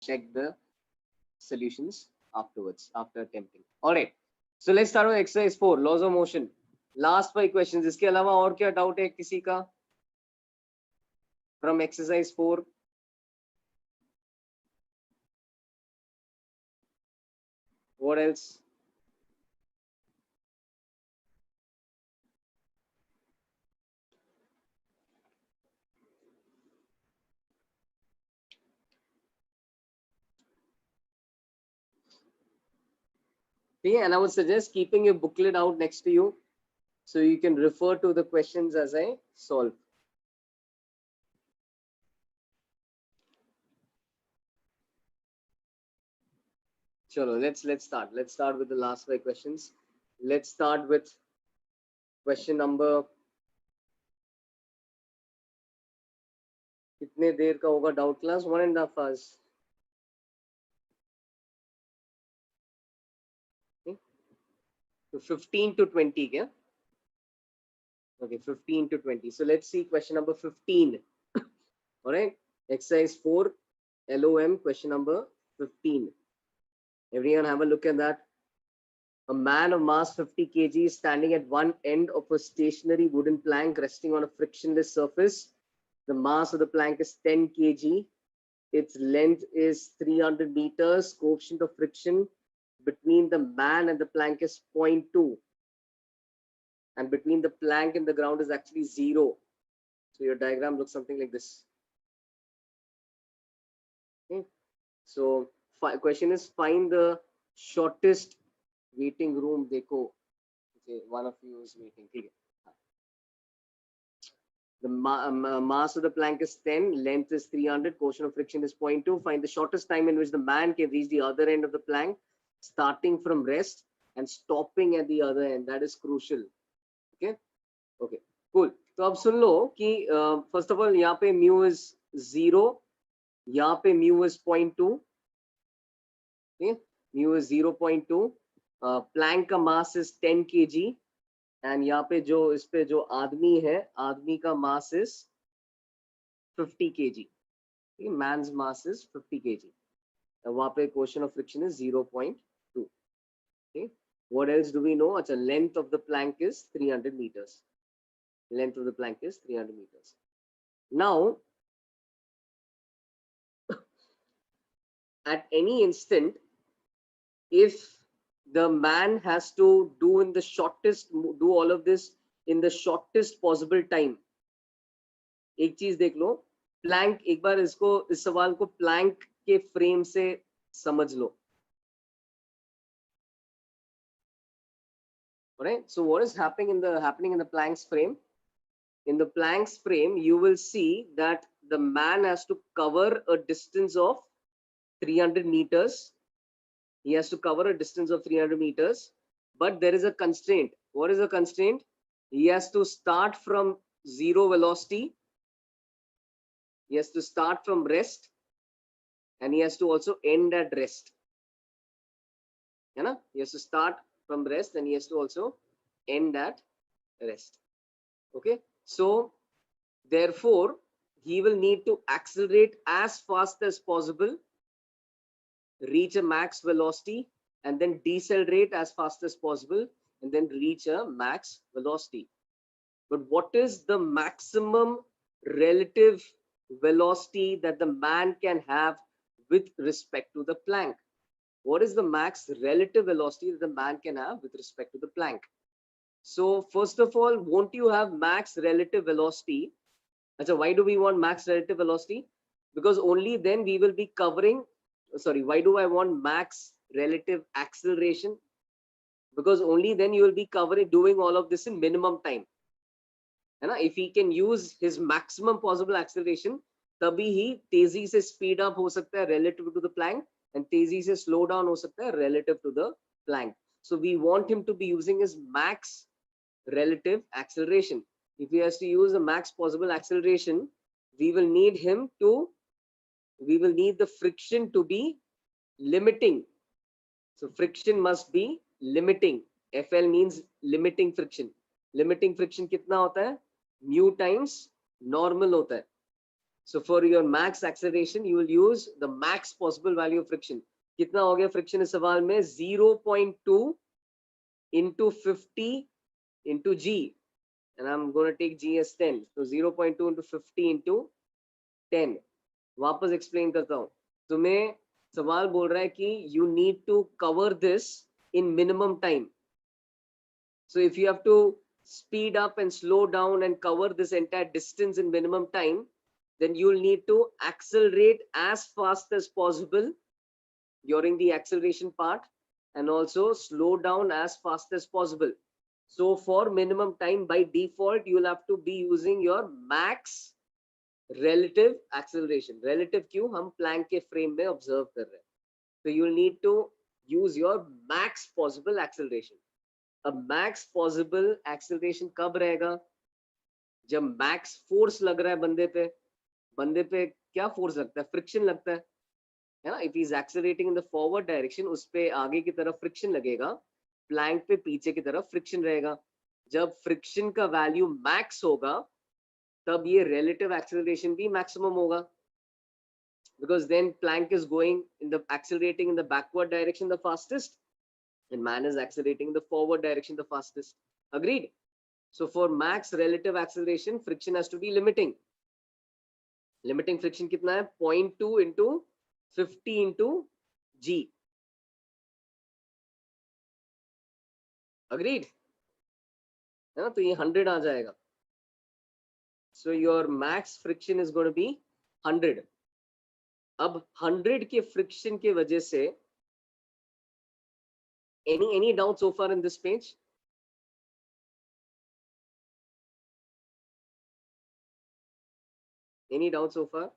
check the solutions afterwards after attempting. All right, so let's start with exercise 4, laws of motion. Last 5 questions. इसके अलावा और क्या doubt है किसी का from exercise 4? What else? Okay, and I would suggest keeping your booklet out next to you so you can refer to the questions as I solve. Chalo, let's start. Let's start with the last 5 questions. Let's start with question number. कितने देर का होगा doubt class? 1.5 hours. Okay. So 15 to 20, yeah? Okay, 15 to 20. So let's see question number 15. All right, exercise 4, LOM, question number 15. Everyone have a look at that. A man of mass 50 kg is standing at one end of a stationary wooden plank resting on a frictionless surface. The mass of the plank is 10 kg. Its length is 300 meters. Coefficient of friction between the man and the plank is 0.2. And between the plank and the ground is actually 0. So your diagram looks something like this. Okay. So question is find the shortest waiting room. Dekho. Okay, one of you is waiting. Okay. The mass of the plank is 10, length is 300, coefficient of friction is 0.2. Find the shortest time in which the man can reach the other end of the plank, starting from rest and stopping at the other end. That is crucial. Okay. Okay. Cool. तो अब सुन लो कि first of all यहाँ पे mu is 0, यहाँ पे mu is 0.2. Okay. Mu is 0.2. Plank का mass is 10 kg. And यहाँ पे जो इस पे जो आदमी है, आदमी का mass is 50 kg. Okay, man's mass is 50 kg. वहाँ पे coefficient of friction is 0.2. Okay. What else do we know? अच्छा, length of the plank is 300 meters. Length of the plank is 300 meters. Now, at any instant, if the man has to do all of this in the shortest possible time. एक चीज देख लो, plank, एक बार इस सवाल को plank के frame से समझ लो. Alright, so what is happening in the plank's frame? In the plank's frame, you will see that the man has to cover a distance of 300 meters. He has to cover a distance of 300 meters, but there is a constraint. What is the constraint? He has to start from 0 velocity. He has to start from rest, and he has to also end at rest. You know? He has to start from rest, and he has to also end at rest. Okay. So, therefore, he will need to accelerate as fast as possible, reach a max velocity, and then decelerate as fast as possible, and then reach a max velocity. But what is the maximum relative velocity that the man can have with respect to the plank? What is the max relative velocity that the man can have with respect to the plank? So first of all, won't you have max relative velocity? So why do we want max relative velocity? Because only then we will be covering, sorry, why do I want max relative acceleration? Because only then you will be doing all of this in minimum time. And if he can use his maximum possible acceleration, तभी ही तेजी से speed up हो सकता है relative to the plank, and तेजी से slow down हो सकता है relative to the plank. So we want him to be using his max relative acceleration. If he has to use the max possible acceleration, we will need the friction to be limiting. So friction must be limiting. FL means limiting friction. Limiting friction कितना होता है? Mu times normal होता है. So for your max acceleration, you will use the max possible value of friction. कितना हो गया friction इस सवाल में? 0.2 into 50 into g, and I'm going to take g as 10. So 0.2 into 50 into 10. वापस explain करता हूँ. तुम्हें सवाल बोल रहा है कि you need to cover this in minimum time. So if you have to speed up and slow down and cover this entire distance in minimum time, then you'll need to accelerate as fast as possible during the acceleration part and also slow down as fast as possible. So for minimum time, by default, you'll have to be using your max relative acceleration. Relative क्यों? हम Planck के frame में observe कर रहे हैं. So you'll need to use your max possible acceleration. अब max possible acceleration कब रहेगा? जब max force लग रहा है बंदे पे क्या force लगता है? Friction लगता है ना? If he is accelerating in the forward direction, उस पे आगे की तरफ friction लगेगा, Planck पे पीछे की तरफ friction रहेगा. जब friction का value max होगा, तब ये relative acceleration भी maximum होगा. Because then Planck is going in the accelerating in the backward direction the fastest, and man is accelerating in the forward direction the fastest. Agreed? So for max relative acceleration, friction has to be limiting. Limiting friction कितना है? 0.2 into 50 into g. Agreed? है ना? तो ये 100 आ जाएगा. So your max friction is going to be 100. अब 100 के friction के वजह से any doubt so far in this page? Any doubt so far?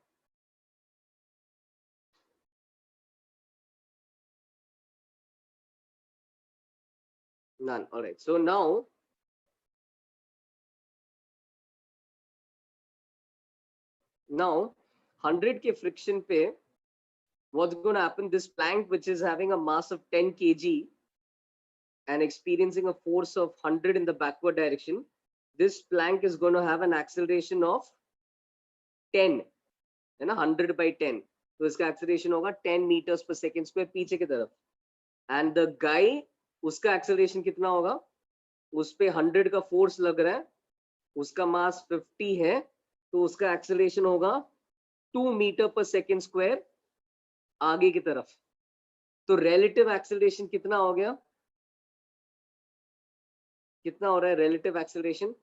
None. All right. So now now 100 के friction पे what's going to happen? This plank, which is having a mass of 10 kg and experiencing a force of 100 in the backward direction, this plank is going to have an acceleration of 10, है ना? 100 by 10. तो इसका acceleration होगा 10 meters per second square पीछे की तरफ. And the guy, उसका acceleration कितना होगा? उस पे 100 का force लग रहा है, उसका mass 50 है, तो उसका acceleration होगा 2 meter per second square आगे की तरफ. तो relative acceleration कितना हो गया? कितना हो रहा है relative acceleration?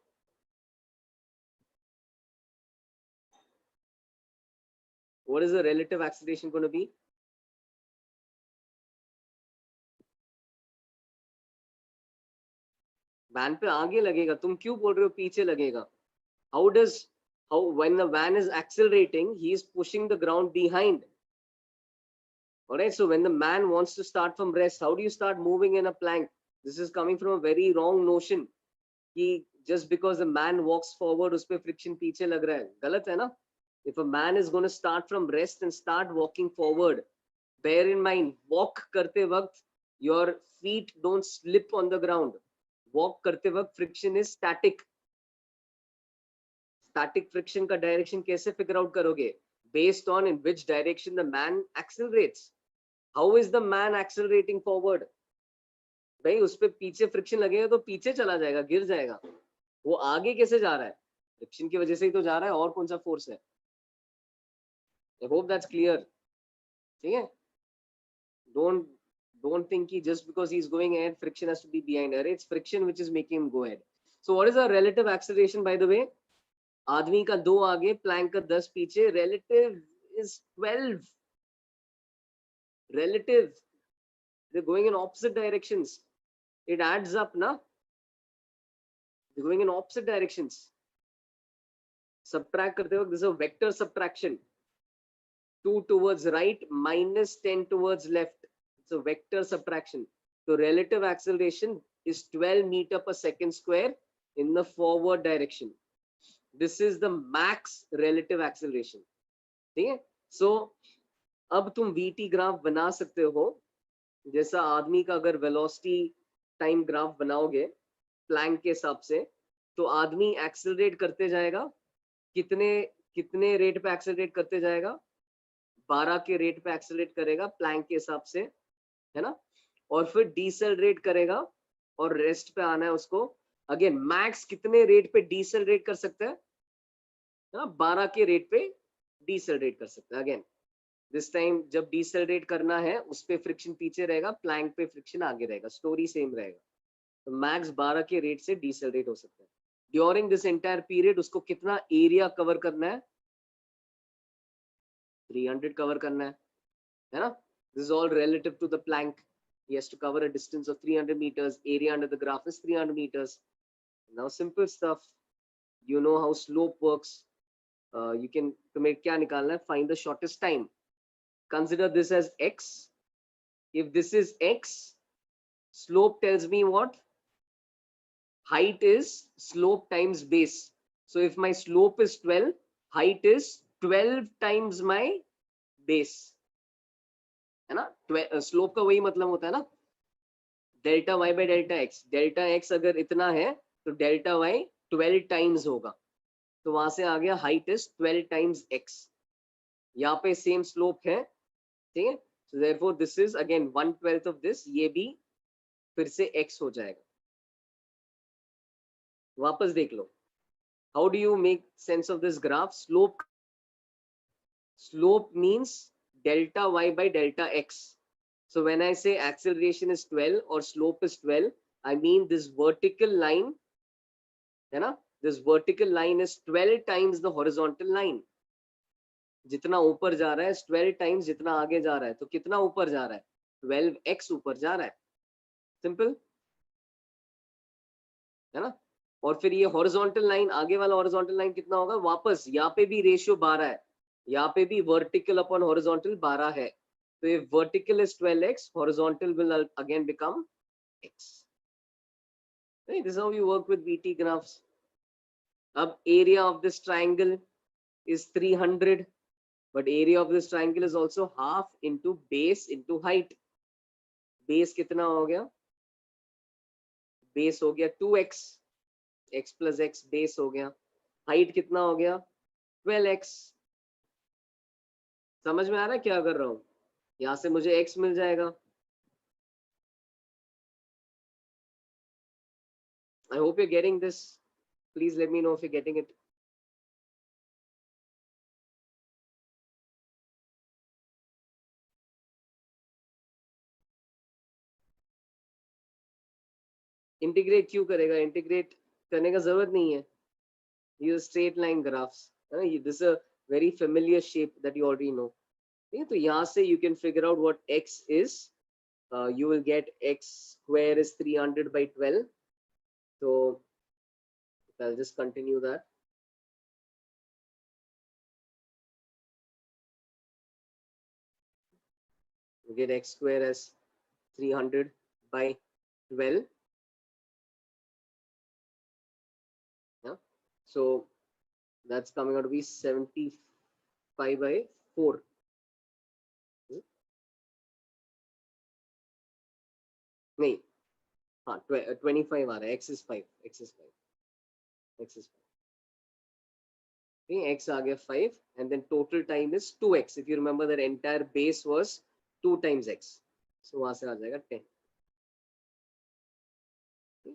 What is the relative acceleration going to be? Van पे आगे लगेगा, तुम क्यों बोल रहे हो पीछे लगेगा? How when the van is accelerating, he is pushing the ground behind. All right, so when the man wants to start from rest, how do you start moving in a plank? This is coming from a very wrong notion. कि just because the man walks forward, उस पे friction पीछे लग रहा है. गलत है ना? If a man is going to start from rest and start walking forward, bear in mind, walk करते वक्त your feet don't slip on the ground. Walk करते वक्त friction is static. Static friction का direction कैसे figure out करोगे? Based on in which direction the man accelerates. How is the man accelerating forward? भाई उस पे पीछे friction लगेगा तो पीछे चला जाएगा, गिर जाएगा. वो आगे कैसे जा रहा है? Friction की वजह से ही तो जा रहा है, और कौन सा force है? I hope that's clear. ठीक है? Don't think कि just because he's going ahead, friction has to be behind her. It's friction which is making him go ahead. So what is our relative acceleration, by the way? आदमी का 2 आगे, Planck का 10 पीछे. Relative is 12. Relative. They're going in opposite directions. It adds up, na? They're going in opposite directions. Subtract करते वक्त, this is a vector subtraction. 2 towards right minus 10 towards left. It's a vector subtraction. So relative acceleration is 12 meter per second square in the forward direction. This is the max relative acceleration. ठीक है? So अब तुम VT graph बना सकते हो. जैसा आदमी का अगर वेलोसिटी टाइम ग्राफ बनाओगे प्लैंक के हिसाब से, तो आदमी एक्सेलरेट करते जाएगा कितने कितने रेट पे एक्सेलरेट करते जाएगा? 12 के रेट पे एक्सेलरेट करेगा प्लैंक के हिसाब से, है ना? और फिर डिसेलरेट करेगा और रेस्ट पे आना है उसको। अगेन मैक्स कितने रेट पे डिसेलरेट कर सकता है? 12 के रेट पे डिसेलरेट कर सकता है। अगेन दिस टाइम जब डिसेलरेट करना है उस पे फ्रिक्शन पीछे रहेगा, प्लैंक पे फ्रिक्शन आगे रहेगा, स्टोरी सेम रहेगा। तो मैक्स 12 के रेट से डिसेलरेट हो सकता है। ड्यूरिंग दिस एंटायर पीरियड उसको कितना एरिया कवर करना है? 300 कवर करना है ना? This is all relative to the plank. He has to cover a distance of 300 meters. Area under the graph is 300 meters. Now simple stuff. You know how slope works. You can तुम्हें क्या निकालना है? Find the shortest time. Consider this as x. If this is x, slope tells me what? Height is slope times base. So if my slope is 12, height is 12 times my base. है ना? Slope का वही मतलब होता है ना, delta Y by delta X. Delta X अगर इतना है तो डेल्टा वाई 12 टाइम्स होगा। तो वहां से आ गया हाइट इज 12 टाइम्स एक्स। यहाँ पे सेम स्लोप है, ठीक है? So therefore this is again 1/12 of this, ये भी फिर से एक्स हो जाएगा। वापस देख लो, how do you make sense of this graph? Slope means delta y by delta x. So when I say acceleration is 12 or slope is 12, I mean this vertical line, है ना? This vertical line is 12 times the horizontal line. जितना ऊपर जा रहा है 12 times जितना आगे जा रहा है। तो कितना ऊपर जा रहा है? 12x ऊपर जा रहा है। सिंपल है ना? और फिर ये हॉरिजॉन्टल लाइन, आगे वाला हॉरिजॉन्टल लाइन कितना होगा? वापस यहाँ पे भी रेशियो 12 है, यहाँ पे भी वर्टिकल अपॉन हॉरिजॉन्टल 12 है। तो if vertical is 12x, horizontal will again become x. Right? This is how you work with VT graphs. अब area of this triangle is 300, but area of this triangle is also half into base into height. Base कितना हो गया? Base हो गया 2x, x plus x base हो गया। Height कितना हो गया? 12x। समझ में आ रहा है क्या कर रहा हूँ? यहाँ से मुझे x मिल जाएगा। I hope you're getting this. Please let me know if you're getting it. Integrate क्यों करेगा? इंटीग्रेट करने का जरूरत नहीं है। ये स्ट्रेट लाइन ग्राफ्स है ना, this a very familiar shape that you already know. ठीक है, तो यहाँ से you can figure out what x is. You will get x square is 300 by 12. So I'll just continue that. You get x square as 300 by 12. Yeah, so that's coming out to be 75 by 4. नहीं, हाँ 25 आ रहा है। x is 5, x is 5, x is 5. Okay, x आ गया 5 and then total time is 2x. If you remember that entire base was 2 times x, so वहां से आ जाएगा 10.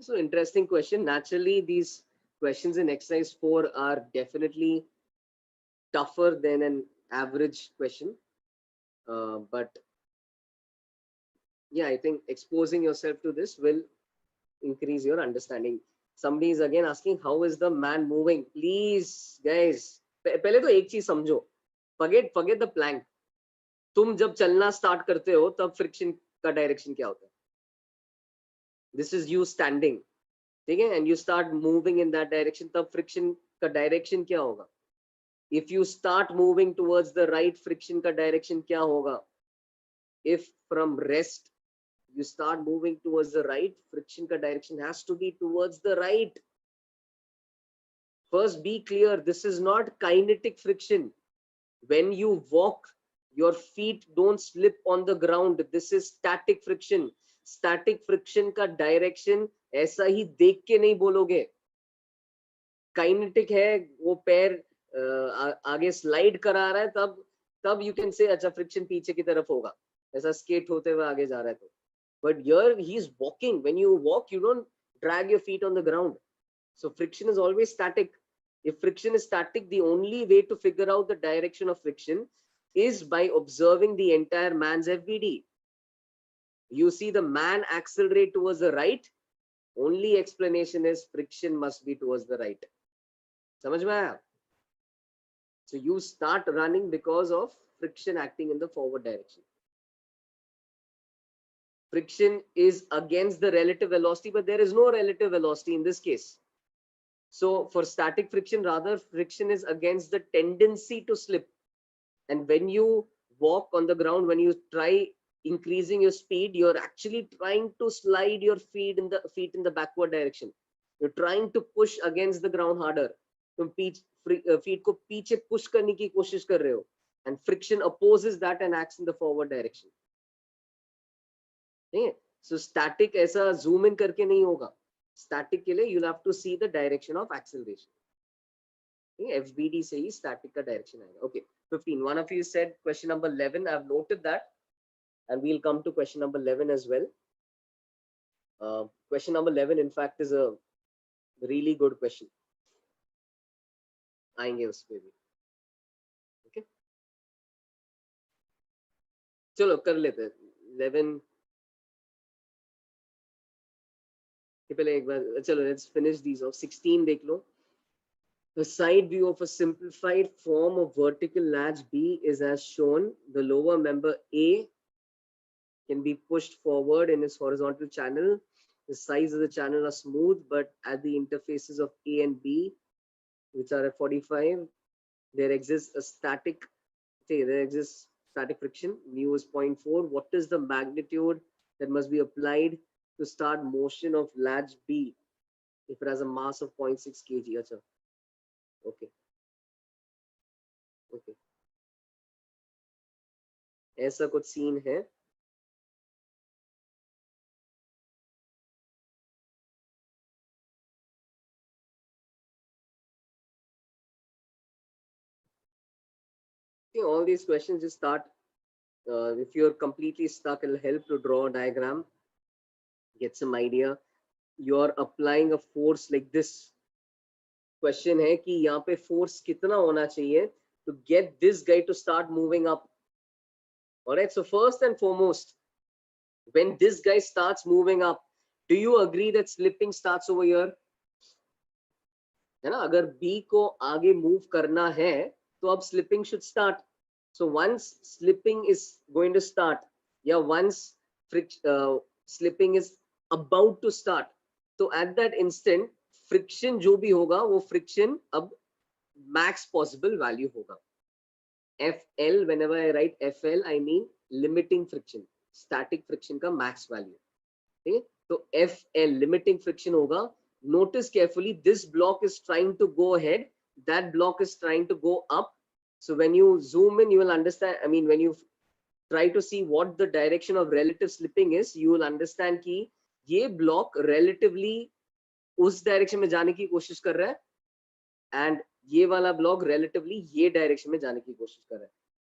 So interesting question. Naturally these questions in exercise 4 are definitely tougher than an average question, but yeah, I think exposing yourself to this will increase your understanding. Somebody is again asking how is the man moving? Please guys, पहले तो एक चीज समझो, forget the plank. तुम जब चलना start करते हो तब फ्रिक्शन का डायरेक्शन क्या होता है? दिस इज यू स्टैंडिंग, ठीक है, and you start moving in that direction, तब फ्रिक्शन का डायरेक्शन क्या होगा? If you start moving towards the right, friction का डायरेक्शन क्या होगा? If from rest you start moving towards the right, friction ka direction has to be towards the right. First be clear, this is not kinetic friction. When you walk, your feet don't slip on the ground. This is static friction. Static friction का direction ऐसा ही देख के नहीं बोलोगे। Kinetic है वो पैर आगे स्लाइड करा रहा है तब यू कैन से अच्छा फ्रिक्शन पीछे की तरफ होगा, ऐसा स्केट होते हुए आगे जा रहा है तो. But here he is walking, when you walk you don't drag your feet on the ground. So friction is always static. If friction is static, the only way to figure out the direction of friction is by observing the entire man's FBD. You see the man accelerate towards the right, only explanation is friction must be towards the right. समझ में आया? So you start running because of friction acting in the forward direction. Friction is against the relative velocity, but there is no relative velocity in this case. So for static friction, rather friction is against the tendency to slip. And when you walk on the ground, when you try increasing your speed, you're actually trying to slide your feet in the backward direction. You're trying to push against the ground harder. तुम feet को पीछे push करने की कोशिश कर रहे हो. And friction opposes that and acts in the forward direction. ठीक है? So static ऐसा zoom in करके नहीं होगा. Static के लिए you'll have to see the direction of acceleration. FBD से ही static का direction आएगा. Okay, 15. One of you said question number 11. I've noted that, and we'll come to question number 11 as well. Question number 11, in fact, is a really good question. आएंगे उस पे भी. Okay. चलो कर लेते हैं 11 के पहले एक बार. चलो let's finish these off. 16 देख लो. The side view of a simplified form of vertical latch B is as shown. The lower member A can be pushed forward in its horizontal channel. The sides of the channel are smooth, but at the interfaces of A and B, which are at 45, there exists static friction. Mu is 0.4. What is the magnitude that must be applied to start motion of latch B if it has a mass of 0.6 kg? Achha. Okay. Okay. ऐसा कुछ scene है. All these questions just start. If you're completely stuck, it'll help to draw a diagram, get some idea. You're applying a force like this. Question है कि यहाँ पे force कितना होना चाहिए to get this guy to start moving up. All right. So first and foremost, when this guy starts moving up, do you agree that slipping starts over here? है ना? अगर B को आगे move करना है, तो अब slipping should start. So once slipping is going to start, yeah, once slipping is about to start, so at that instant friction जो भी होगा वो friction अब max possible value होगा. FL, whenever I write FL, I mean limiting friction, static friction का max value. ठीक है? तो FL limiting friction होगा. Notice carefully, this block is trying to go ahead, that block is trying to go up. So when you zoom in, you will understand, I mean, when you try to see what the direction of relative slipping is, you will understand कि ये block relatively उस direction में जाने की कोशिश कर रहा है, and ये वाला block relatively ये direction में जाने की कोशिश कर रहा है.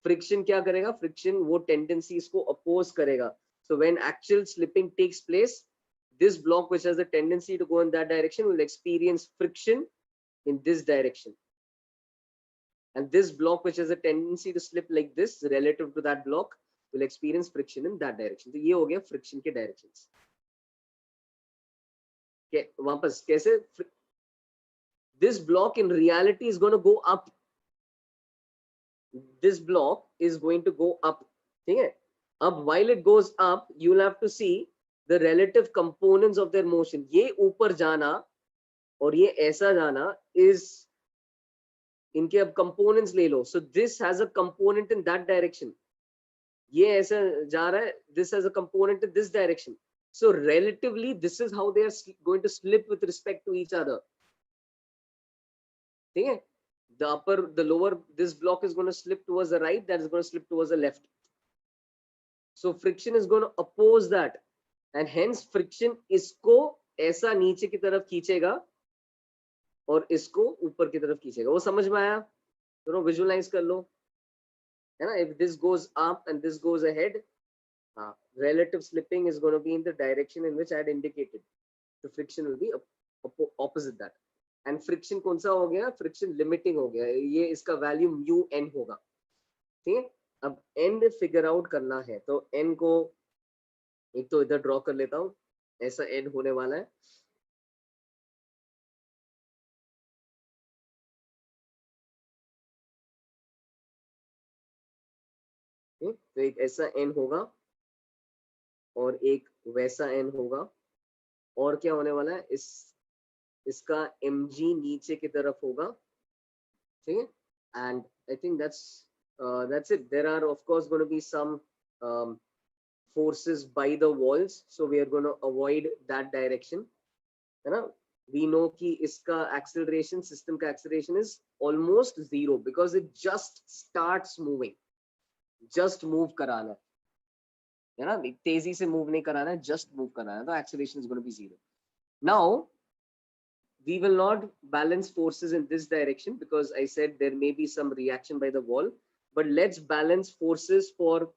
Friction क्या करेगा? Friction वो tendencies को oppose करेगा. So when actual slipping takes place, this block which has the tendency to go in that direction will experience friction in this direction. And this block which has a tendency to slip like this relative to that block will experience friction in that direction. तो ये हो गया friction के directions. Okay, वापस कैसे? This block in reality is going to go up. This block is going to go up. ठीक है? अब while it goes up, you will have to see the relative components of their motion. ये ऊपर जाना और ये ऐसा जाना is इनके अब components ले लो. So this has a component in that direction. ये ऐसा जा रहा है. This has a component in this direction. So relatively, this is how they are going to slip with respect to each other. ठीक है? The upper, the lower, this block is going to slip towards the right. That is going to slip towards the left. So friction is going to oppose that, and hence friction इसको ऐसा नीचे की तरफ खींचेगा और इसको ऊपर की तरफ खींचेगा. वो समझ में आया? चलो विजुलाइज कर लो, है ना. If this goes up and this goes ahead, relative slipping is going to be in the direction in which I had indicated. The friction will be opposite that. And friction कौन सा हो गया? Friction limiting हो गया. ये इसका value mu N होगा. ठीक है. अब एन फिगर आउट करना है तो एन को एक तो इधर ड्रॉ कर लेता हूँ. ऐसा एन होने वाला है. तो एक ऐसा एन होगा और एक वैसा एन होगा. और क्या होने वाला है? इसका mg नीचे की तरफ होगा. ठीक है. And I think that's it. There are of course going to be some forces by the walls, so we are going to avoid that direction, है ना. We know कि इसका acceleration, system का acceleration is almost zero because it just starts moving. just move कराना है ना. तेजी से move नहीं कराना है, just move कराना है, तो acceleration is going to be zero. Now we will not balance forces in this direction because I said there may be some reaction by the wall, but let's balance forces for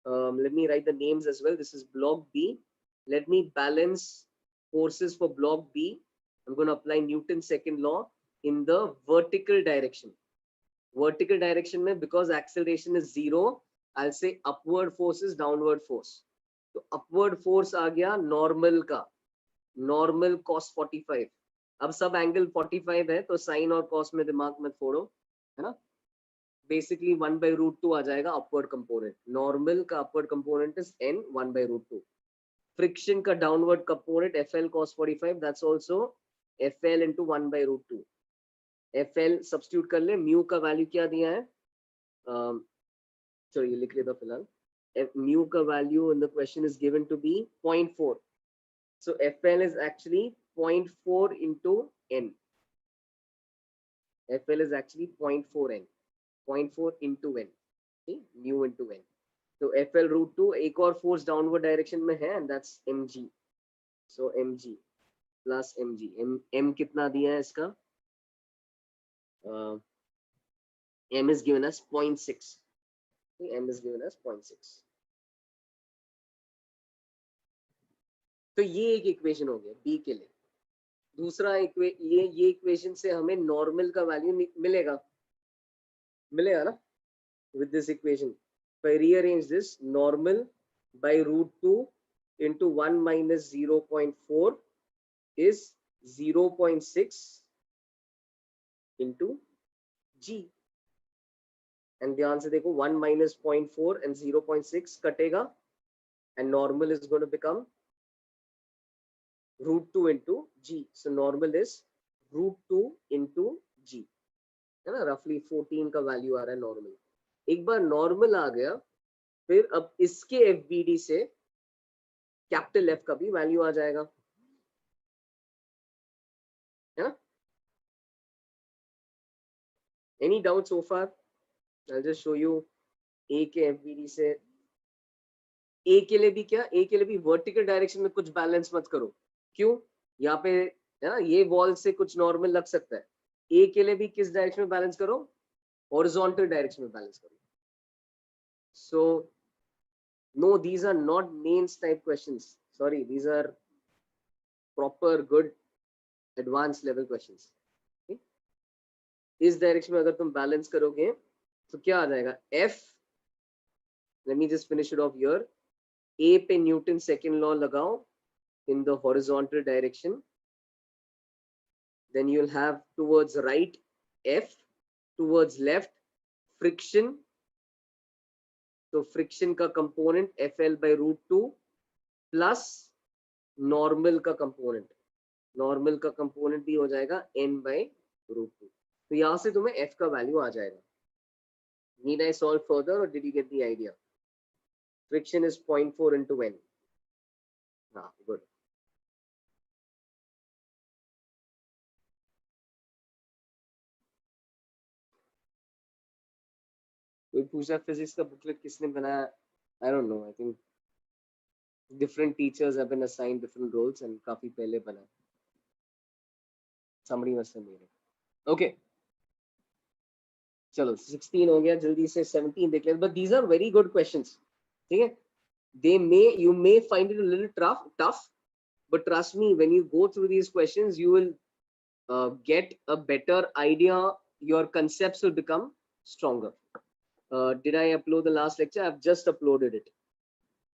let me write the names as well. This is block B. Let me balance forces for block B. I'm going to apply Newton's second law in the vertical direction. Vertical direction mein, because acceleration is zero, I'll say upward force is downward force. So upward force आ गया normal का, normal cos 45. अब सब angle 45 है तो sign और cos में दिमाग मत फोड़ो, है ना. बेसिकली 1/√2 आ जाएगा अपवर्ड कंपोनेंट. नॉर्मल का upward component is n 1/√2. Friction का downward component fl cos 45, that's also fl into 1/√2. fl substitute कर ले. म्यू का वैल्यू क्या दिया है? चलो ये लिख लेता फिलहाल. म्यू का value in the question is given to be 0.4. so fl is actually 0.4 into n. fl is actually 0.4 n, 0.4 into n. okay? mu into n. तो fl√2 एक और फोर्स डाउनवर्ड डायरेक्शन में है and that's mg. so mg plus mg. m कितना दिया है इसका? m is given as 0.6. okay? m is given as 0.6. तो ये एक इक्वेशन हो गया बी के लिए. दूसरा ये इक्वेशन से हमें नॉर्मल का वैल्यू मिलेगा ना. with this equation, if I rearrange this, normal by √2 into 1 minus 0.4 is 0.6 into g. and ध्यान से देखो 1 minus 0.4 and 0.6 कटेगा and normal is going to become √2 into g. so normal is √2 into g, है ना. रफली 14 का वैल्यू आ रहा है नॉर्मल. एक बार नॉर्मल आ गया फिर अब इसके एफबीडी से कैपिटल एफ का भी वैल्यू आ जाएगा, है ना. Any doubt so far? I just show you. A के एफबीडी से ए के लिए भी क्या, ए के लिए भी वर्टिकल डायरेक्शन में कुछ बैलेंस मत करो. क्यों? यहाँ पे है ना ये वॉल से कुछ नॉर्मल लग सकता है. ए के लिए भी किस डायरेक्शन में बैलेंस करो? हॉरिजॉन्टल डायरेक्शन में बैलेंस करो. so no, these are not mains type questions. Sorry, these are proper good advanced level questions. okay? इस डायरेक्शन में अगर तुम बैलेंस करोगे तो क्या आ जाएगा? f, let me just finish it off here. a पे न्यूटन सेकेंड लॉ लगाओ in the horizontal direction, then you'll have towards right f, towards left friction. तो फ्रिक्शन का component fl by √2 plus normal का component. Normal का component भी हो जाएगा n by √2. तो यहां से तुम्हें f का वैल्यू आ जाएगा. Need I solve further or did you get the idea? Friction is 0.4 into n. हाँ, good. कोई पूछा फिजिक्स का बुकलेट किसने बनाया? I don't know. I think different teachers have been assigned different roles and काफी पहले बना. Somebody must have made it. Okay. चलो 16 हो गया, जल्दी से 17 देख लेते, but these are very good questions. ठीक है, you may find it a little tough, but trust me, when you go through these questions, you will get a better idea. Your concepts will become stronger. Did I upload the last lecture? I've just uploaded it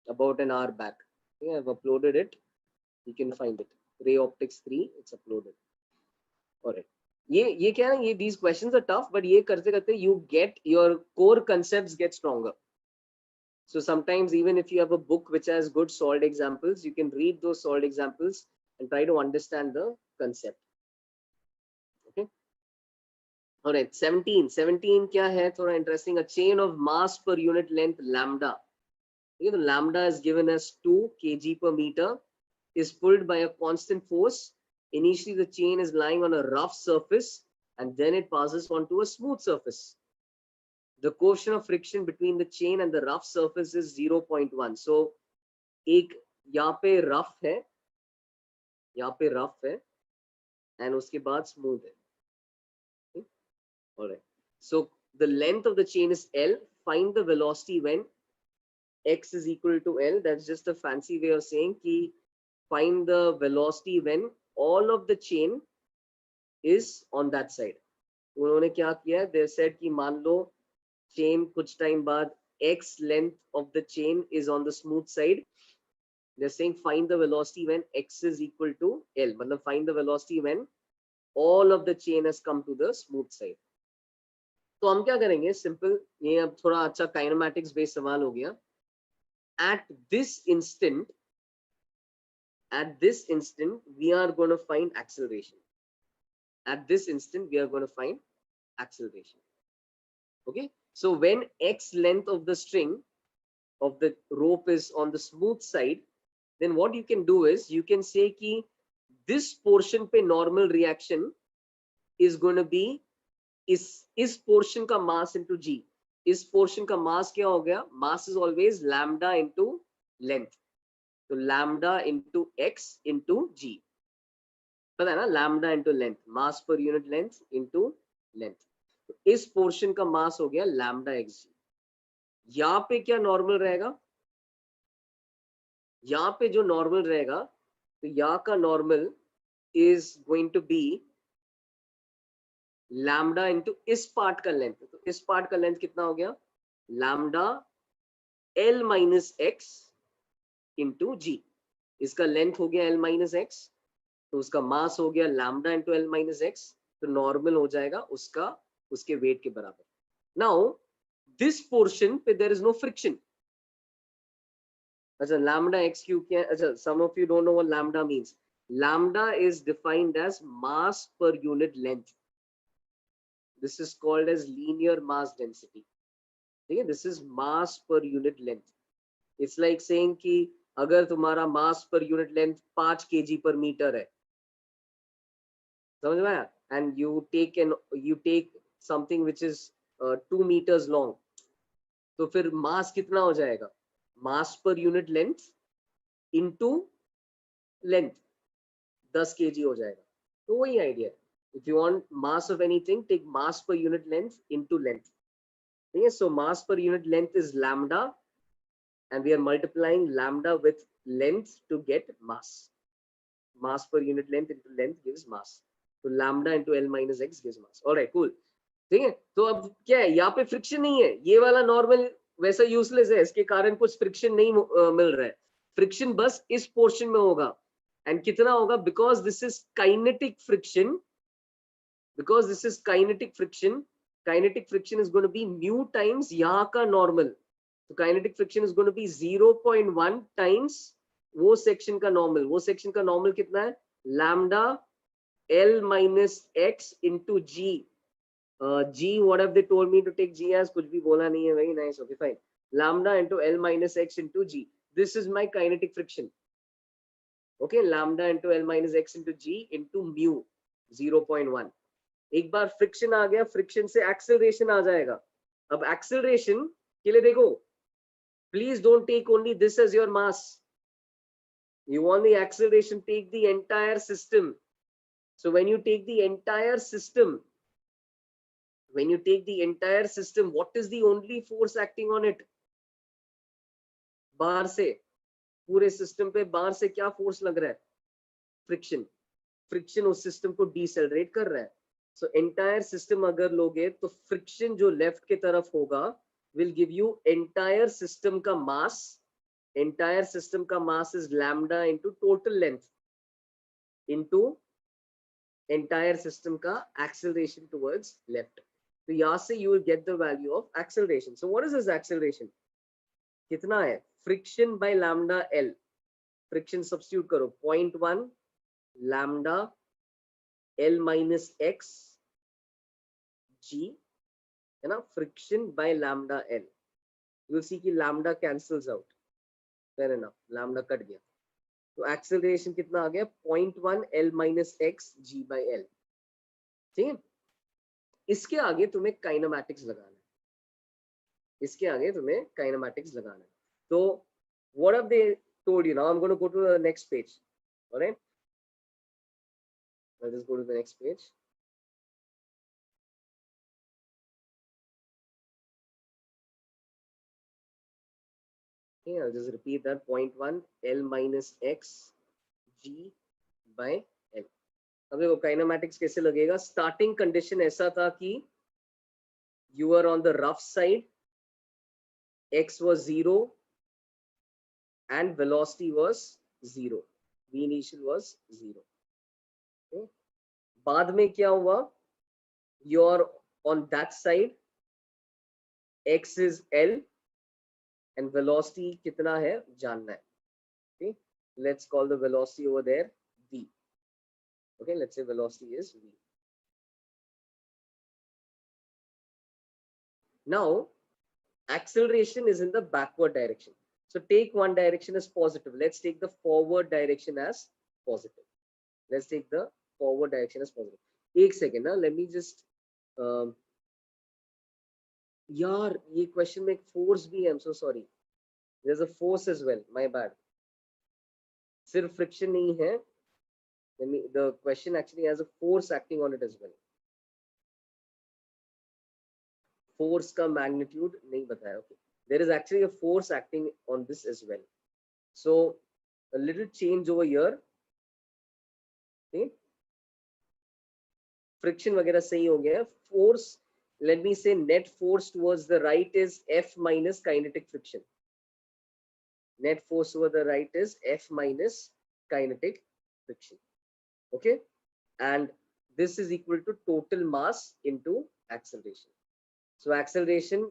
about an hour back. Okay, I've uploaded it. You can find it. Ray Optics 3. It's uploaded. All right. ये क्या है, ये these questions are tough, but ये करते करते you get your core concepts get stronger. So sometimes even if you have a book which has good solved examples, you can read those solved examples and try to understand the concept. Okay. All right. 17 क्या है, थोड़ा interesting. A chain of mass per unit length lambda. The lambda is given as 2 kg per meter, is pulled by a constant force. Initially, the chain is lying on a rough surface and then it passes onto a smooth surface. The coefficient of friction between the chain and the rough surface is 0.1. So, एक यहाँ पे rough है, यहाँ पे rough है, and उसके बाद smooth है. Okay? All right. So, the length of the chain is L. Find the velocity when x is equal to L. That's just a fancy way of saying कि find the velocity when all of the chain is on that side. उन्होंने क्या किया, they said कि मान लो chain कुछ time बाद x length of the chain is on the smooth side. They're saying find the velocity when x is equal to L. मतलब find the velocity when all of the chain has come to the smooth side. तो हम क्या करेंगे, simple, ये अब थोड़ा अच्छा kinematics based सवाल हो गया. At this instant, we are going to find acceleration. At this instant, we are going to find acceleration. Okay. So when x length of the string of the rope is on the smooth side, then what you can do is you can say कि this portion पे normal reaction is going to be इस portion का mass into g. इस portion का mass क्या हो गया? Mass is always lambda into length. तो lambda into x into g. पता है ना, lambda into length, mass per unit length into length. तो इस portion का mass हो गया lambda x g. यहाँ पे क्या normal रहेगा? यहाँ पे जो normal रहेगा, तो यहाँ का normal is going to be lambda into इस part का length. तो इस part का length कितना हो गया? Lambda L minus x into g. इसका length हो गया L minus x, तो उसका मास हो गया lambda into L minus x, तो नॉर्मल हो जाएगा उसका उसके वेट के बराबर. नाउ दिस पोर्शन पे देयर इज नो फ्रिक्शन. अच्छा, lambda x क्यूब क्या है? अच्छा, some of you don't know what lambda means. Lambda is defined as mass per unit length. This is called as linear mass density. ठीक है, this is mass per unit length. It's like saying कि अगर तुम्हारा mass per unit length 5 kg per meter है, समझ में आया, and you take something which is 2 meters long, तो फिर mass कितना हो जाएगा? Mass per unit length into length 10 kg हो जाएगा. तो वही आइडिया है. If you want mass of anything, take mass per unit length into length. Okay, so mass per unit length is lambda, and we are multiplying lambda with length to get mass. Mass per unit length into length gives mass. So lambda into L minus x gives mass. All right, cool. ठीक है, तो अब क्या है, यहाँ पे friction नहीं है, ये वाला नॉर्मल वैसा यूजलेस है, इसके कारण कुछ फ्रिक्शन नहीं मिल रहा है. फ्रिक्शन बस इस पोर्शन में होगा, एंड कितना होगा? Because this is kinetic friction. Because this is kinetic friction, kinetic friction is going to be mu times यहाँ का नॉर्मल. तो kinetic friction is going to be 0.1 times वो सेक्शन का नॉर्मल. वो सेक्शन का नॉर्मल कितना है? Lambda L minus x into g. G, what have they told me to take g as? कुछ भी बोला नहीं है. Very nice. Okay, fine. Lambda into L minus x into g. This is my kinetic friction. Okay, lambda into L minus x into g into mu 0.1. एक बार friction आ गया, friction से acceleration आ जाएगा. अब एक्सेलरेशन के लिए देखो, please don't take only this as your mass. You want the acceleration, take the entire system. So when you take the entire system, When you take the entire system, what is the only force acting on it? बाहर से, पूरे system पे बाहर से क्या force लग रहा है? फ्रिक्शन. फ्रिक्शन उस सिस्टम को डिसेलरेट कर रहा है. सो एंटायर सिस्टम अगर लोगे तो फ्रिक्शन जो लेफ्ट के तरफ होगा will give you entire system का mass. Entire system का mass is lambda into total length into entire system का acceleration towards left. तो यहाँ से you will get the value of acceleration. So what is this acceleration? कितना है? Friction by lambda L. Friction substitute करो. 0.1 lambda L minus X G है ना? Friction by lambda L. You will see कि lambda cancels out. Fair enough. Lambda cut गया. तो acceleration कितना आ गया? 0.1 L minus X G by L. ठीक है? इसके आगे तुम्हें काइनेमैटिक्स लगाना है. इसके आगे तुम्हें काइनेमैटिक्स लगाना है. तो what have they told you? Now I'm going to go to the next page. All right? I'll just go to the next page. Okay, I'll just repeat that. 0.1 L minus X G by L. अब देखो kinematics कैसे लगेगा. Starting condition ऐसा था कि you are on the rough side, X was 0 and velocity was 0. V initial was 0. Okay. बाद में क्या हुआ? You're on that side, X is L and velocity कितना है जानना है. Okay, let's call the velocity over there V. Okay, let's say velocity is V. Now acceleration is in the backward direction. So take one direction as positive. Let's take the forward direction as positive. Let's take the forward direction as positive. एक second ना, let me just यार ये question में एक force भी है. I'm so sorry. There's a force as well. My bad. सिर्फ friction नहीं है. The question actually has a force acting on it as well. Force का magnitude नहीं बताया. Okay. There is actually a force acting on this as well. So a little change over here. Okay. Friction वगैरह सही हो गया. Force, let me say net force towards the right is F minus kinetic friction. Net force over the right is F minus kinetic friction. Okay. And this is equal to total mass into acceleration. So acceleration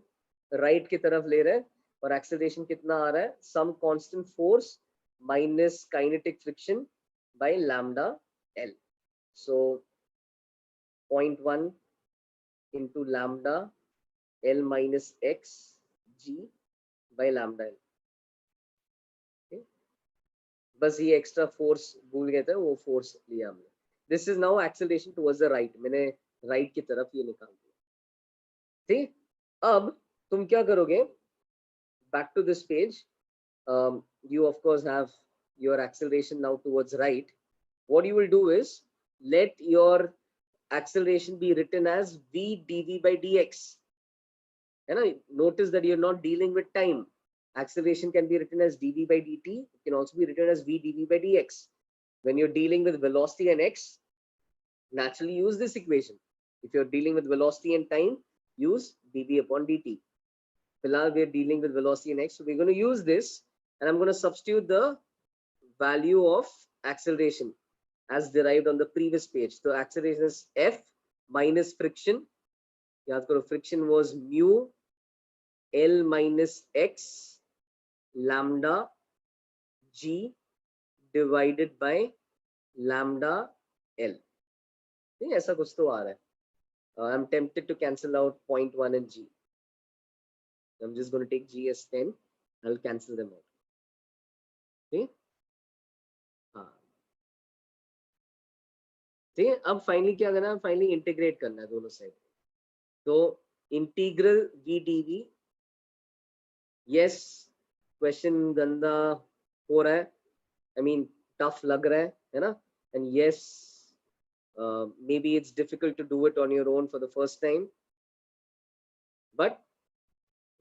right की तरफ ले रहे हैं और acceleration कितना आ रहा है? Some constant force minus kinetic friction by lambda L. So 0.1 into lambda L minus X G by lambda L. Okay. बस ये extra force भूल गए थे, वो force लिया हमने. This is now acceleration towards the right. मैंने right की तरफ ये निकाल दिया. ठीक. अब तुम क्या करोगे? Back to this page. You of course have your acceleration now towards right. What you will do is let your acceleration be written as v dv by dx. And notice that you're not dealing with time. Acceleration can be written as dv by dt. It can also be written as v dv by dx. When you're dealing with velocity and x, naturally use this equation. If you're dealing with velocity and time, use dv upon dt. We're dealing with velocity and x, so we're going to use this, and I'm going to substitute the value of acceleration as derived on the previous page. So acceleration is F minus friction. Friction was mu L minus X lambda G divided by lambda L. ऐसा कुछ तो आ रहा है. I'm tempted to cancel out 0.1 and G. I'm just going to take G as 10. I'll cancel them out. Okay. ठीक है. अब finally क्या करना है? फाइनली इंटीग्रेट करना है दोनों साइड. तो integral v dv. Yes, question गंदा हो रहा है. आई मीन टफ लग रहा है ना? And yes, maybe it's difficult to do it on your own for the first time. but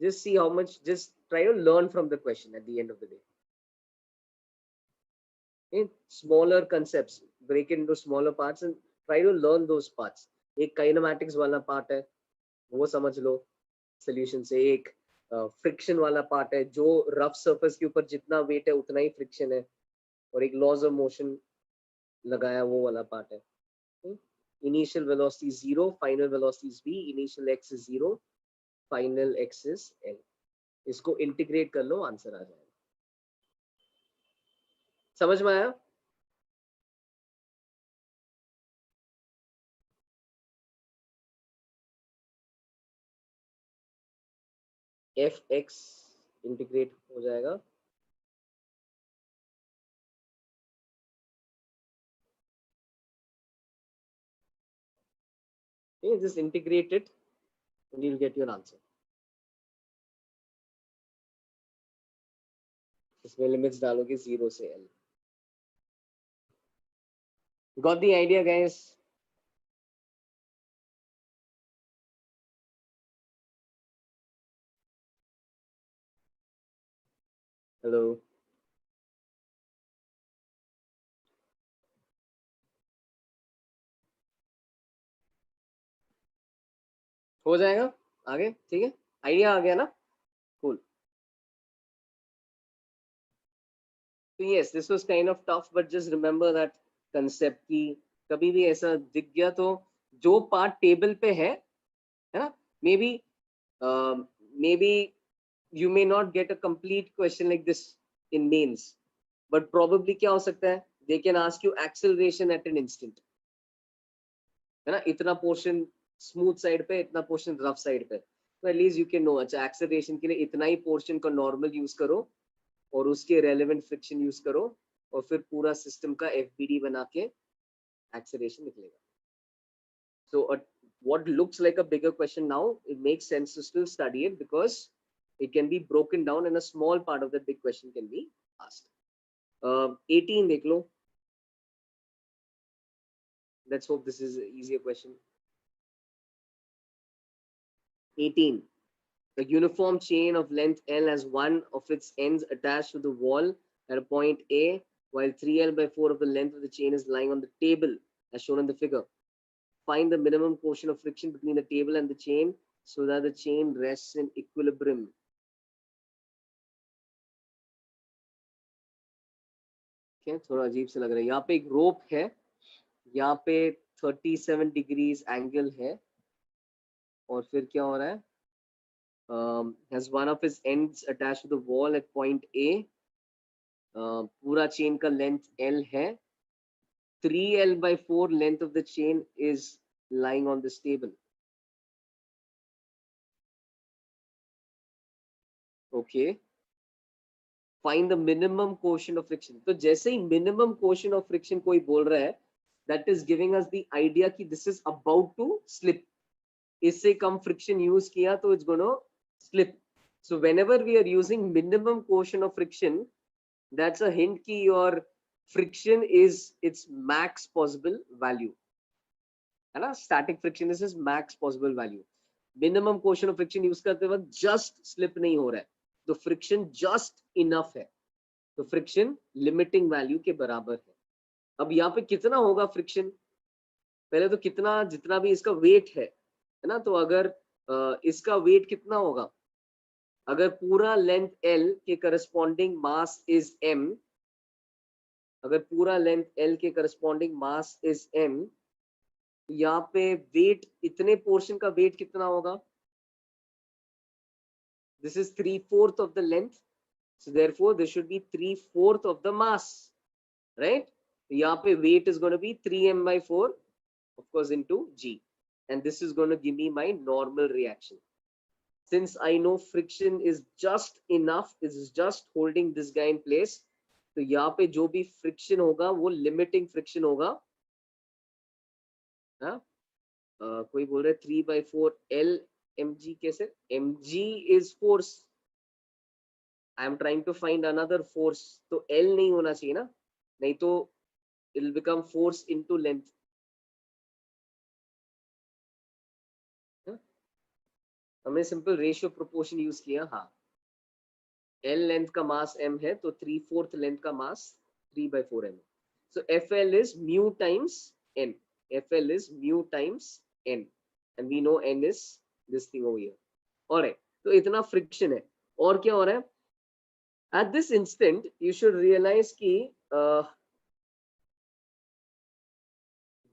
just see how much, just try to learn from the question at the end of the day. In smaller concepts, break it into smaller parts and try to learn those parts. एक kinematics वाला part है, वो समझ लो solution से. एक friction वाला part है, जो rough surface के ऊपर जितना weight है उतना ही friction है, और एक laws of motion लगाया वो वाला part है. Initial velocity is 0, final velocity is v, initial x is 0, final x is l. इसको इंटीग्रेट कर लो, आंसर आ जाएगा. समझ में आया? एफ एक्स इंटीग्रेट हो जाएगा. Just integrate it and you'll get your answer. इसमें लिमिट्स डालोगे 0 से l. Got the idea, guys? Hello. हो जाएगा आगे, ठीक है? आइडिया आ गया ना? Cool. So yes, this was kind of tough, but just remember that concept की कभी भी ऐसा दिख गया तो जो पार्ट टेबल पे है ना, maybe you may not get a complete question like this in mains, but probably क्या हो सकता है, they can ask you acceleration at an instant, है ना? इतना पोर्शन स्मूथ साइड पे, इतना पोर्शन रफ साइड पे, तो एटलीस्ट यू कैन नो, अच्छा एक्सेलरेशन के लिए इतना ही पोर्शन का नॉर्मल यूज करो और उसके रेलेवेंट फ्रिक्शन यूज करो, और फिर पूरा सिस्टम का एफबीडी बना के एक्सेलरेशन निकलेगा. So what looks like a bigger question now, it makes sense to still study it because it can be broken down and a small part of the big question can be asked. 18 देख लो. Let's hope this is an easier question. 18. A uniform chain of length L has one of its ends attached to the wall at a point A, while 3L by 4 of the length of the chain is lying on the table as shown in the figure. Find the minimum quotient of friction between the table and the chain so that the chain rests in equilibrium. Okay, थोड़ा अजीब से लग रहा है. यहाँ पे एक रोप है, यहाँ पे 37 डिग्रीज एंगल है, और फिर क्या हो रहा है? Has one of its ends attached to the wall at point A. पूरा चेन का लेंथ L है. 3L by 4 length of the chain is lying on this table. Okay. Find the minimum quotient of friction. तो जैसे ही minimum quotient of friction कोई बोल रहा है, that is giving us the idea कि this is about to slip. इससे कम friction use किया तो it's going to slip. So whenever we are using minimum quotient of friction, that's a hint कि your friction is its max possible value. है ना? Static friction is its max possible value. Minimum quotient of friction use करते वक्त just slip नहीं हो रहा है, तो friction just enough है, तो फ्रिक्शन लिमिटिंग वैल्यू के बराबर है. अब यहाँ पे कितना होगा फ्रिक्शन? पहले तो कितना, जितना भी इसका वेट है ना, तो अगर इसका वेट कितना होगा, अगर पूरा लेंथ L के करस्पॉन्डिंग मास इज M, अगर पूरा लेंथ L के करस्पॉन्डिंग मास इज M, यहाँ पे वेट, इतने पोर्शन का वेट कितना होगा? This is 3/4 of the length, so therefore this should be 3/4 of the mass, right? यहाँ पे weight is going to be 3m by 4, of course, into g, and this is going to give me my normal reaction. Since I know friction is just enough, it is just holding this guy in place, तो यहाँ पे जो भी friction होगा वो limiting friction होगा. हाँ, कोई बोल रहा है 3/4 L mg, कैसे? mg is force. I am trying to find another force, तो L नहीं होना चाहिए ना, नहीं तो it will become force into length. हमने सिंपल रेशियो प्रोपोर्शन यूज किया. हाँ, L लेंथ का मास m है तो 3/4 लेंथ का मास 3/4 m. So FL is mu times n. FL is mu times n, and we know n is this thing over here. Alright, तो इतना friction है. और क्या हो रहा है? At this instant, you should realize कि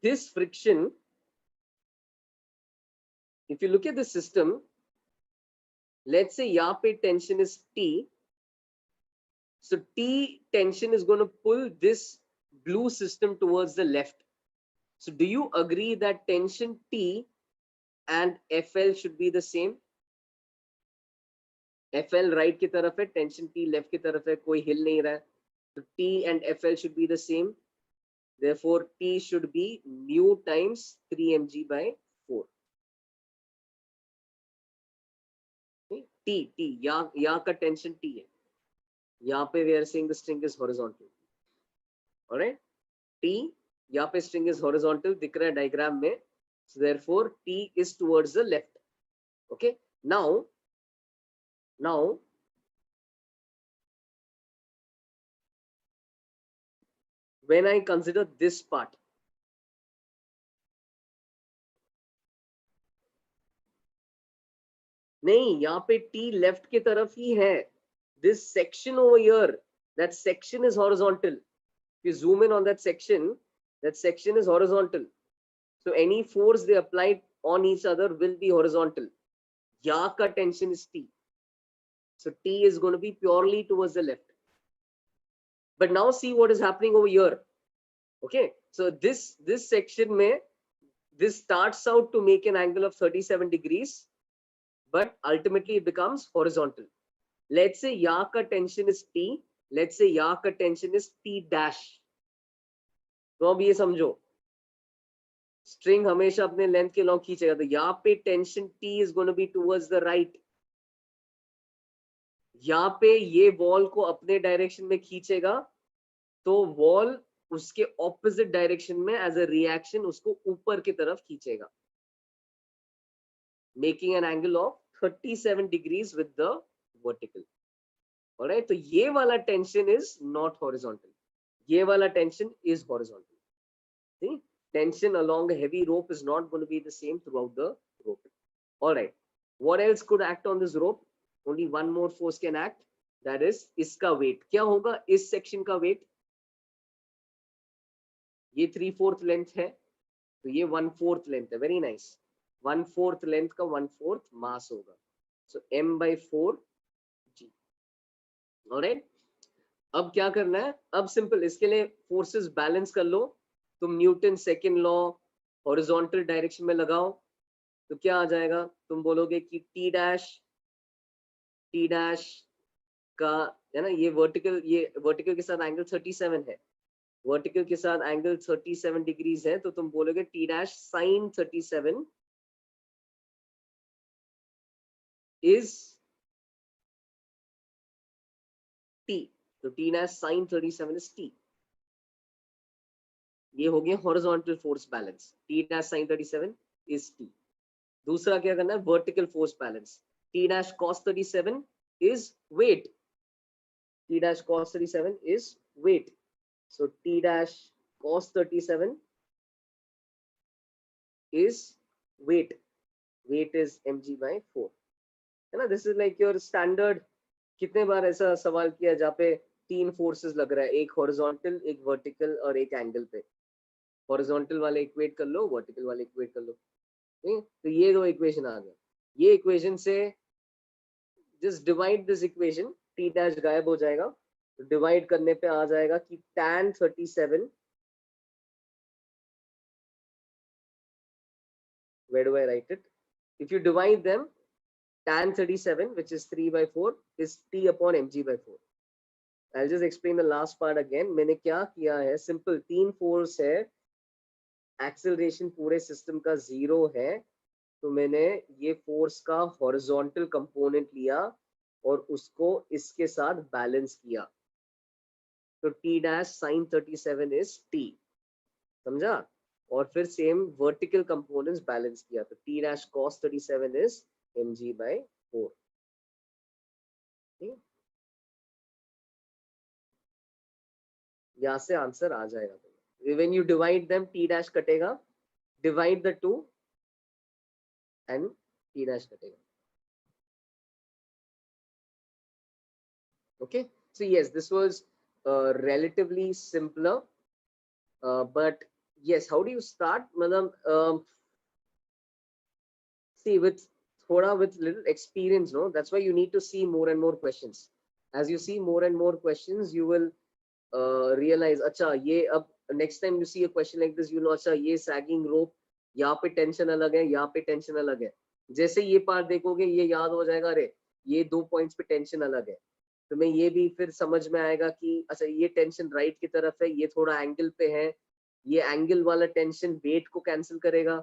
this friction, if you look at the system, let's say यहाँ पे tension is T. So T tension is going to pull this blue system towards the left. So do you agree that tension T and FL should be the same? FL right की तरफ है, tension T left की तरफ है, कोई हिल नहीं रहा है. So T and FL should be the same. Therefore T should be mu times 3 mg by 4. T यहाँ का tension T है. यहाँ पे we are saying the string is horizontal. Alright, T यहाँ पे string is horizontal दिख रहा है diagram में. So therefore T is towards the left. Okay, now when I consider this part, नहीं, यहाँ पे T left की तरफ ही है. This section over here, that section is horizontal. If you zoom in on that section is horizontal. So any force they apply on each other will be horizontal. यहाँ का tension is T. So T is going to be purely towards the left. But now see what is happening over here. Okay, so this section में, this starts out to make an angle of 37 degrees, but ultimately it becomes horizontal. Let's say यहाँ का tension is T. Let's say यहाँ का tension is T dash. तो अब ये समझो, string हमेशा अपने लेंथ के लॉन्ग खींचेगा, तो यहाँ पे tension T is going to be towards the right. यहाँ पे ये वॉल को अपने डायरेक्शन में खींचेगा, तो वॉल उसके ऑपोजिट डायरेक्शन में एज अ रिएक्शन उसको ऊपर की तरफ खींचेगा, making an angle of 37 degrees with the vertical. Alright, तो ये वाला टेंशन इज नॉट हॉरिजॉन्टल, ये वाला tension is horizontal. See, tension along a heavy rope is not going to be the same throughout the rope. Alright, what else could act on this rope? Only one more force can act, that is इसका weight. क्या होगा इस section का weight? ये 3/4 length है, तो ये 1/4 length है. Very nice. 1/4 length का 1/4 mass होगा. So m/4 g. Alright, अब क्या करना है? अब सिंपल, इसके लिए फोर्सेस बैलेंस कर लो. तुम Newton second law horizontal direction में लगाओ, तो क्या आ जाएगा? तुम बोलोगे कि टी डैश का है ना, ये वर्टिकल के साथ एंगल 37 है, वर्टिकल के साथ एंगल 37 डिग्रीज है, तो तुम बोलोगे T dash sine 37 is T. तो T dash sine 37 is T. ये हो गया horizontal force balance. T dash sine 37 is T. दूसरा क्या करना है? Vertical force balance. T dash cos 37 is weight. T dash cos 37 is weight. So T dash cos 37 is weight. Weight is mg/4, है ना. This is like your standard. कितने बार ऐसा सवाल किया जहाँ पे 3 फोर्सेस लग रहा है, एक हॉरिजॉन्टल, एक वर्टिकल और एक एंगल पे. हॉरिजॉन्टल वाले इक्वेट कर लो, वर्टिकल वाले इक्वेट कर लो. तो ये 2 इक्वेशन आ गए. ये इक्वेशन से just divide this equation, T dash गायब हो जाएगा. तो डिवाइड करने पे आ जाएगा कि tan 37, where do I write it? If you divide them, tan 37, which is 3/4, is t upon mg/4. I'll just explain the last part again. मैंने क्या किया है? सिंपल 3 फोर्स है, एक्सेलरेशन पूरे सिस्टम का 0 है, तो मैंने ये फोर्स का हॉरिजॉन्टल कंपोनेंट लिया और उसको इसके साथ बैलेंस किया. तो T dash sine 37 is T, समझा. और फिर सेम वर्टिकल कंपोनेंट्स बैलेंस किया, तो T dash cos 37 is mg by 4. ठीक, यहाँ से आंसर आ जाएगा तुम्हें. When you divide them, t dash कटेगा, divide the two and t dash कटेगा. Okay, so yes, this was relatively simpler, but yes, how do you start, madam? See, with thoda, with little experience, no, that's why you need to see more and more questions. As you see more and more questions, you will realize, अच्छा ये अब next time you see a question like this, you know, अच्छा ये sagging rope, यहाँ पे tension अलग है, यहाँ पे tension अलग है. जैसे ये part देखोगे, ये याद हो जाएगा, अरे ये 2 points पे tension अलग है. तुम्हें ये भी फिर समझ में आएगा कि अच्छा ये टेंशन राइट की तरफ है, ये थोड़ा एंगल पे है, ये एंगल वाला टेंशन वेट को कैंसिल करेगा,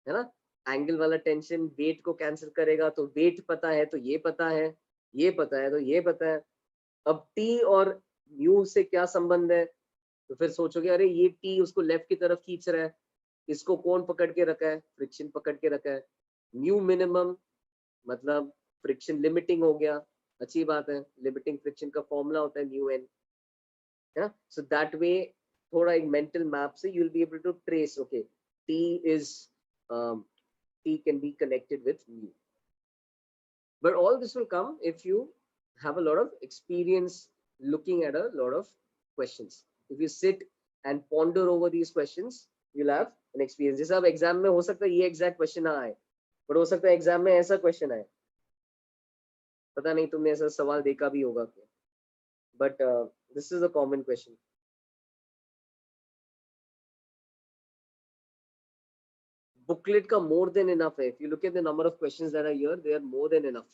है ना. एंगल वाला टेंशन वेट को कैंसिल करेगा, तो वेट पता है तो ये पता है, ये पता है तो ये पता है. अब टी और म्यू से क्या संबंध है, तो फिर सोचोगे अरे ये टी उसको लेफ्ट की तरफ खींच रहा है, इसको कौन पकड़ के रखा है, फ्रिक्शन पकड़ के रखा है. म्यू मिनिमम मतलब फ्रिक्शन लिमिटिंग हो गया, अच्छी बात है. लिमिटिंग फ्रिक्शन का फॉर्मूला होता है म्यू एन, है ना. सो दैट वे थोड़ा एक मेंटल मैप से you will be able to trace, okay T is T can be connected with mu. But all this will come if you have a lot of experience looking at a lot of questions. If you sit and ponder over these questions, you'll have an experience. जैसे अब exam में हो सकता है ये exact question ना आए, but हो सकता है एग्जाम में ऐसा क्वेश्चन आए, पता नहीं तुमने ऐसा सवाल देखा भी होगा क्या, but this is a common question. Booklet का more than enough है. If you look at the number of questions that are here, they are more than enough,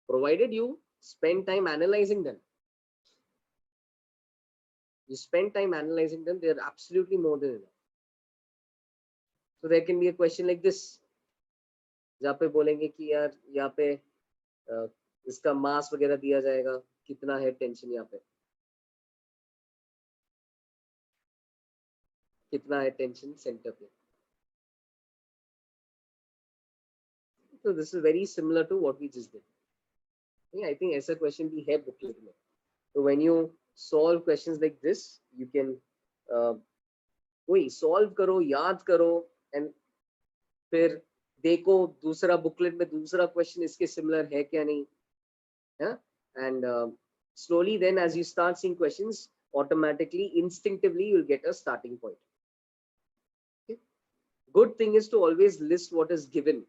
provided you spend time analyzing them. You spend time analyzing them, they are absolutely more than enough. So there can be a question like this, जहाँ पे बोलेंगे कि यार यहाँ पे इसका मास वगैरह दिया जाएगा, कितना है टेंशन, यहाँ पे कितना है टेंशन सेंटर पे. So this is very similar to what we just did. Yeah, I think ऐसा question भी है booklet में. So when you solve questions like this, you can वही solve करो, याद करो, and फिर देखो दूसरा बुकलेट में दूसरा क्वेश्चन इसके सिमिलर है क्या नहीं, है. And slowly then as you start seeing questions, automatically instinctively you'll get a starting point. Okay? Good thing is to always list what is given.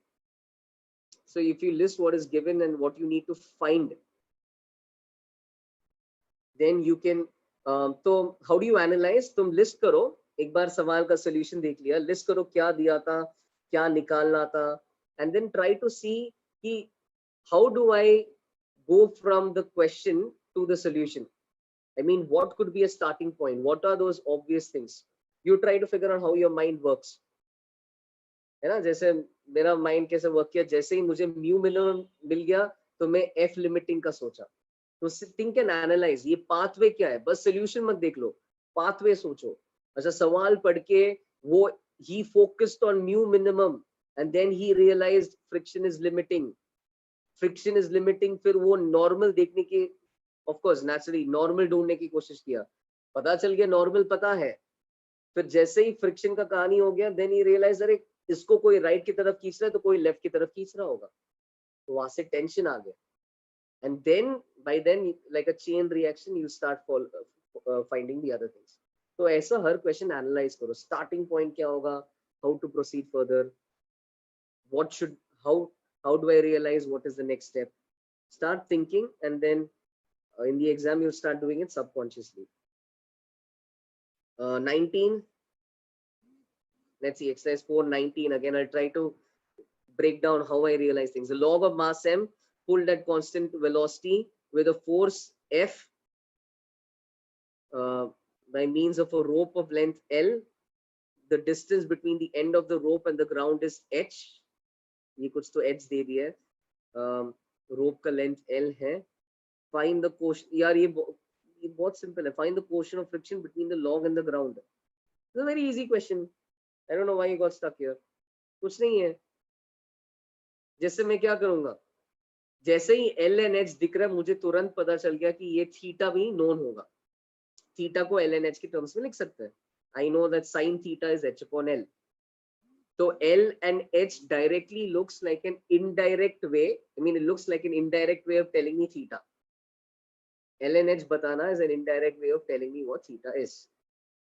So if you list what is given and what you need to find, then you can तो how do you analyze, तुम list करो, एक बार सवाल का solution देख लिया, list करो क्या दिया था, क्या निकालना था, and then try to see कि how do I go from the question to the solution. I mean, what could be a starting point, what are those obvious things. You try to figure out how your mind works, है ना. जैसे मेरा mind कैसे work किया, जैसे ही मुझे mu मिल गया तो मैं एफ लिमिटिंग का सोचा. तो थिंक एंड एनालाइज, ये पाथवे क्या है, बस सोल्यूशन मत देख लो, पाथवे सोचो. अच्छा सवाल पढ़ के वो ही focused on mu minimum and then he realized friction is limiting. Friction is limiting, फिर वो नॉर्मल देखने की, ऑफ कोर्स नेचुरली नॉर्मल ढूंढने की कोशिश किया, पता चल गया नॉर्मल पता है. फिर जैसे ही फ्रिक्शन का कहानी हो गया, देन ही रियलाइज अरे इसको कोई राइट की तरफ खींच रहा है तो कोई लेफ्ट की तरफ खींच रहा होगा, तो वहां से टेंशन आ गया. And then by then like a chain reaction you start finding the other things. तो ऐसा हर क्वेश्चन एनालाइज करो, स्टार्टिंग पॉइंट क्या होगा, how to proceed further, what should how do I realize what is the next step. Start thinking and then in the exam you'll start doing it subconsciously. 19, let's see exercise 419. Again I'll try to break down how I realize things. The log of mass m pulled at constant velocity with a force F by means of a rope of length L. The distance between the end of the rope and the ground is h. ये कुछ तो h दे दिया है. rope का length L है. Find the quotient. यार ये बहुत simple है. Find the quotient of friction between the log and the ground. It's a very easy question. I don't know why you got stuck here. कुछ नहीं है. जैसे मैं क्या करूंगा, जैसे ही एल एन एच दिख रहा है मुझे तुरंत पता चल गया कि ये थीटा भी नोन होगा, थीटा को एल एन एच के टर्म्स में लिख सकते हैं। I know that sine theta is H upon L. तो L and H directly looks like an indirect way. I mean, it looks like an indirect way of telling me theta. L and H बताना is an indirect way of telling me what theta is.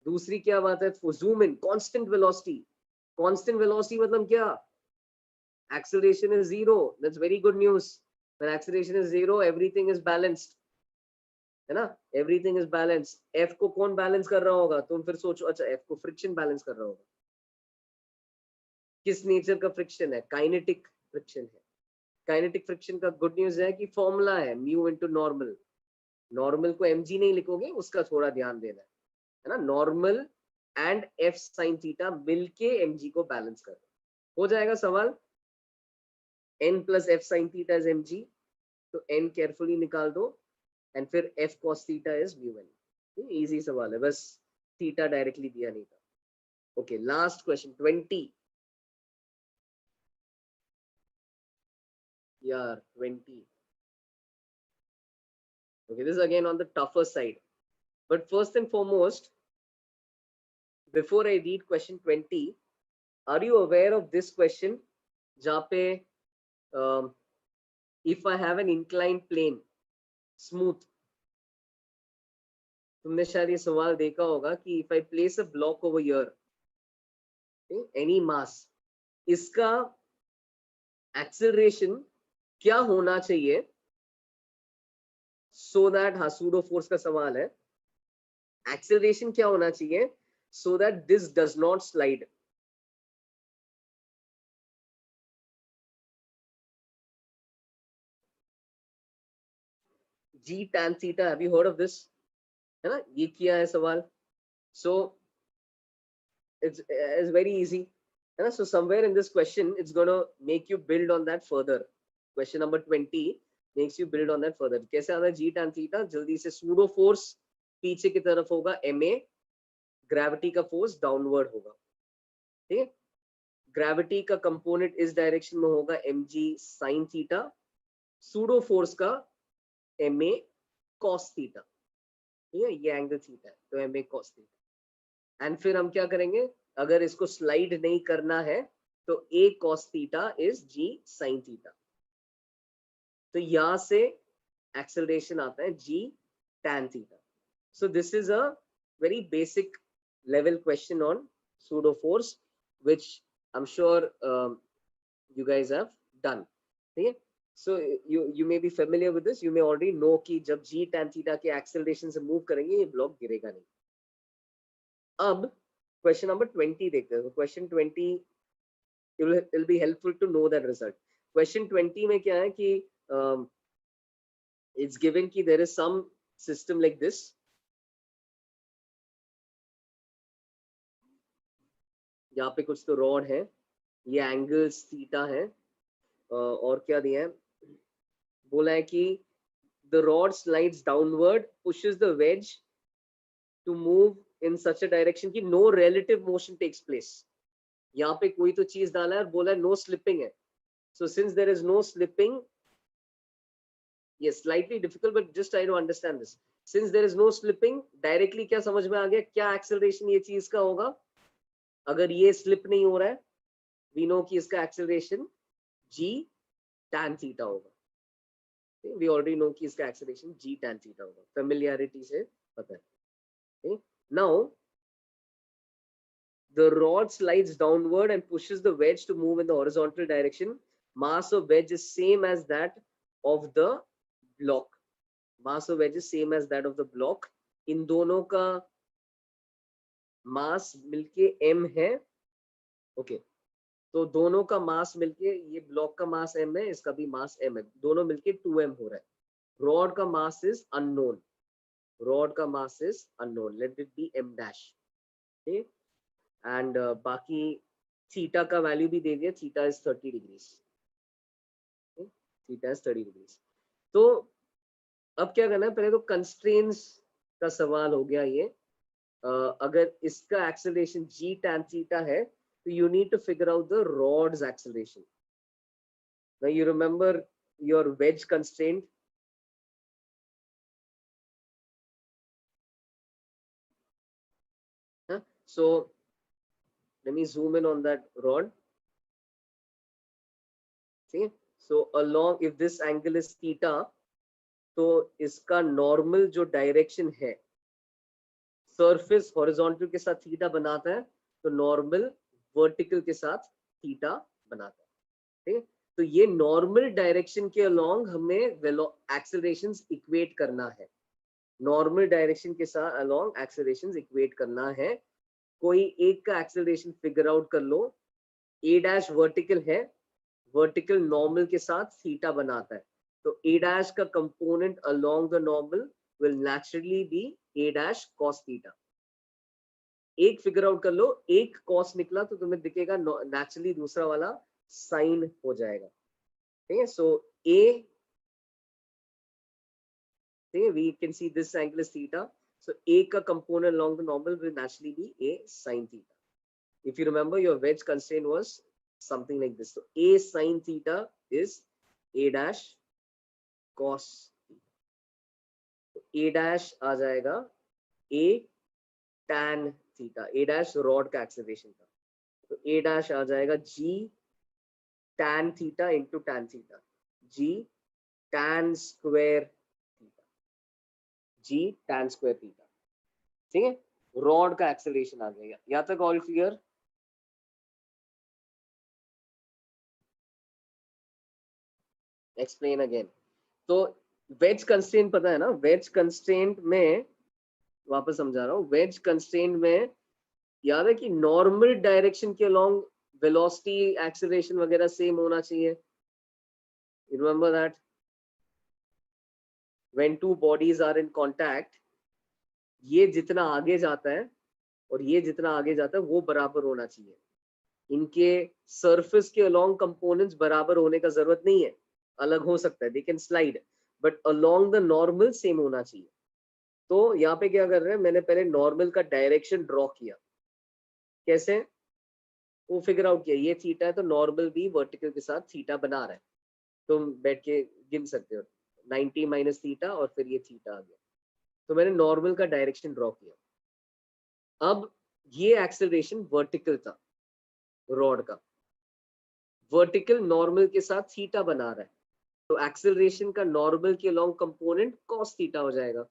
दूसरी क्या बात है, zoom in, constant velocity. Constant velocity मतलब क्या? Acceleration is zero. That's very good news. When acceleration is zero, everything is balanced. है ना? Everything is balanced. F को कौन balance कर रहा होगा? तुम फिर सोचो, अच्छा F को friction balance कर रहा होगा। किस नेचर का फ्रिक्शन है? काइनेटिक फ्रिक्शन है। काइनेटिक फ्रिक्शन का गुड न्यूज है कि फॉर्मूला है म्यू इनटू नॉर्मल। नॉर्मल को mg नहीं लिखोगे, उसका थोड़ा ध्यान देना है ना। Normal and f sin theta मिलके mg को बैलेंस कर हो जाएगा सवाल। n plus f sin theta is mg, तो n केयरफुली निकाल दो एंड फिर f cos theta is mu n। Easy सवाल है, बस थीटा डायरेक्टली दिया नहीं था। ओके, लास्ट क्वेश्चन 20 यार 20। Okay, this is again on the tougher side. But first and foremost, before I read question 20, are you aware of this question? जहाँ पे if I have an inclined plane, smooth, तुमने शायद ये सवाल देखा होगा कि if I place a block over here, okay, any mass, इसका acceleration क्या होना चाहिए so that, हाँ pseudo force का सवाल है, acceleration क्या होना चाहिए so that this does not slide. G tan theta, have you heard of this? है ना, ये किया है सवाल। So it's very easy, है ना। So somewhere in this question it's going to make you build on that further. Question number 20 makes you build on that further. कैसे आता है G tan theta? जल्दी से, सूडो फोर्स पीछे की तरफ होगा ma, ग्रेविटी का फोर्स डाउनवर्ड होगा, ठीक है। ग्रेविटी का कंपोनेंट इस डायरेक्शन में होगा mg sin theta, pseudo force का ma cos थीटा, ठीक है, ये एंगल थीटा है तो ma cos थीटा। एंड फिर हम क्या करेंगे, अगर इसको स्लाइड नहीं करना है तो a cos theta is g sin theta. तो यहां से एक्सेलरेशन आता है g tan theta. So this is a very basic level question on pseudo force which I'm sure you guys have done, ठीक है। So you may be familiar with this, you may already know कि जब g tan theta के acceleration से move करेंगे ये block गिरेगा नहीं। अब क्वेश्चन नंबर 20 देखते हैं। Question 20 it'll be helpful to know that result. Question 20 में क्या है कि it's given कि there is some system like this, यहाँ पे कुछ तो रॉड है, ये एंगल्स थीटा है, और क्या दिया है, बोला है कि the rod slides downward, pushes the wedge to move in such a direction कि no relative motion takes place। यहाँ पे कोई तो चीज डाला है और बोला है नो स्लिपिंग है। So since there is no slipping, yes, slightly difficult, but just try to understand this. Since there is no slipping, directly क्या समझ में आ गया, क्या acceleration ये चीज का होगा अगर ये slip नहीं हो रहा है, we know कि इसका acceleration g tan theta होगा। We already know कि इसका acceleration g tan theta होगा, familiarity से पता है। Okay? Now the rod slides downward and pushes the wedge to move in the horizontal direction. Mass of wedge is same as that of the block. Mass of wedge is same as that of the block. इन दोनों का मास मिलके m है, okay. तो दोनों का मास मिलके, ये block का मास m है, इसका भी मास m है, दोनों मिलके 2m हो रहा है। रॉड का मास इज अननोन, रॉड का mass is unknown, let it be m dash, ठीक। एंड बाकी थीटा का वैल्यू भी दे दिया, theta is 30 degrees, theta is 30 degrees. तो अब क्या करना है, पहले तो कंस्ट्रेंट्स का सवाल हो गया ये। अगर इसका एक्सेलरेशन g tan थीटा है तो you need to figure out the rod's acceleration. Now you remember your wedge constraint. Huh? So let me zoom in on that rod. See, so along, if this angle is theta, तो इसका normal जो direction है, surface horizontal के साथ theta बनाता है, तो normal vertical के साथ थीटा बनाता है। ठीक है, तो ये नॉर्मल डायरेक्शन के अलोंग हमें एक्सेलरेशंस इक्वेट करना है। नॉर्मल डायरेक्शन के साथ अलोंग एक्सेलरेशंस इक्वेट करना है। कोई एक का एक्सेलरेशन फिगर आउट कर लो। ए डैश वर्टिकल है, वर्टिकल नॉर्मल के साथ थीटा बनाता है, तो ए डैश का component along the normal will naturally be A dash cos theta. एक फिगर आउट कर लो, एक कॉस निकला तो तुम्हें दिखेगा नेचुरली दूसरा वाला साइन हो जाएगा। ठीक है, सो ए, we can see this angle is theta, so a ka component along the normal will naturally be a sin theta. If you remember, your wedge constraint was something like this, so a sin theta is a dash cos theta, so a dash आ जाएगा a tan theta, a dash rod का acceleration था, तो a dash आ जाएगा g tan theta into tan theta, g tan square theta, g tan square theta। ठीक है, rod का acceleration आ जाएगा। यहाँ तक ऑल क्लियर? Explain again. तो वेज कंस्ट्रेंट पता है ना, वेज कंस्ट्रेंट में वापस समझा रहा हूँ, वेज कंस्ट्रेंट में याद है कि नॉर्मल डायरेक्शन के अलोंग वेलोसिटी एक्सेलरेशन वगैरह सेम होना चाहिए। Remember that when two bodies are in contact, ये जितना आगे जाता है और ये जितना आगे जाता है वो बराबर होना चाहिए। इनके सरफेस के अलोंग कंपोनेंट्स बराबर होने का जरूरत नहीं है, अलग हो सकता है, they can slide, but along the normal same होना चाहिए। तो यहाँ पे क्या कर रहे हैं, मैंने पहले नॉर्मल का डायरेक्शन ड्रॉ किया। कैसे? वो फिगर आउट किया, ये थीटा है तो नॉर्मल भी वर्टिकल के साथ थीटा बना रहा है। तुम बैठ के गिन सकते हो, 90 माइनस थीटा और फिर ये थीटा आ गया। तो मैंने नॉर्मल का डायरेक्शन ड्रॉ किया। अब ये एक्सेलरेशन वर्टिकल था, रॉड का वर्टिकल नॉर्मल के साथ थीटा बना रहा है, तो एक्सेलरेशन का नॉर्मल के लॉन्ग कंपोनेंट कॉस थीटा हो जाएगा,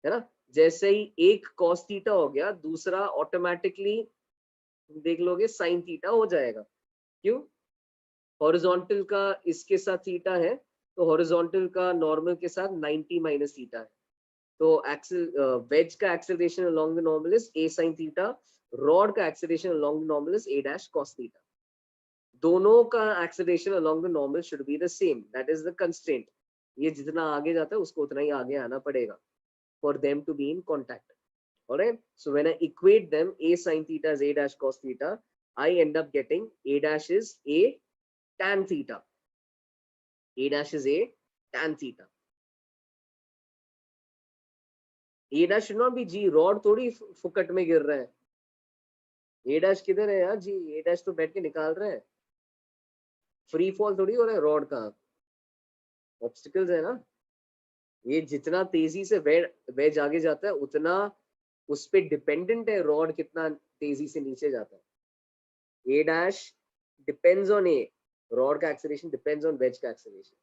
है ना। जैसे ही एक कॉस थीटा हो गया, दूसरा ऑटोमेटिकली देख लोगे साइन थीटा हो जाएगा। क्यों? हॉरिजॉन्टल का इसके साथ थीटा है, तो हॉरिजॉन्टल का नॉर्मल के साथ 90 माइनस थीटा है, तो एक्सेल वेज का acceleration along the normal is a sin theta, rod का acceleration along the normal is a dash cos theta. दोनों का acceleration along the normal should be the same, that is the constraint. ये जितना आगे जाता है उसको उतना ही आगे आना पड़ेगा for them to be in contact. Alright, so when I equate them, a sin theta is a dash cos theta, I end up getting a dash is a tan theta. A dash is a tan theta. A dash should not be g, rod थोड़ी फुकट में गिर रहा है। A dash किधर है यार जी? A dash तो बैठ के निकाल रहे हैं, फ्री फॉल थोड़ी हो रहा है रॉड का, ऑब्स्टिकल्स है ना। ये जितना तेजी से वेज आगे जाता है उतना उस पर डिपेंडेंट है रॉड कितना तेजी से नीचे जाता है। A dash depends on A, rod का एक्सेलरेशन डिपेंड्स ऑन वेज का एक्सेलरेशन।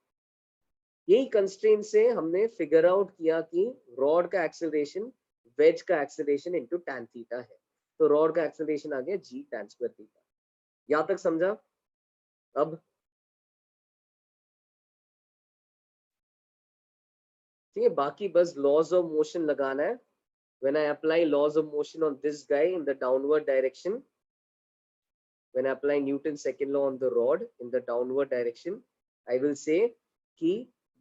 यही कंस्ट्रेंट से हमने फिगर आउट किया कि रॉड का एक्सेलरेशन वेज का एक्सेलरेशन इनटू tan थीटा है, तो रॉड का एक्सेलरेशन आ गया g tan स्क्वायर थीटा। यहां तक समझा? अब ठीक है, बाकी बस लॉज ऑफ मोशन लगाना है। When I apply laws of motion on this guy in the downward direction, when I apply Newton's second law on the rod in the downward direction, I will say कि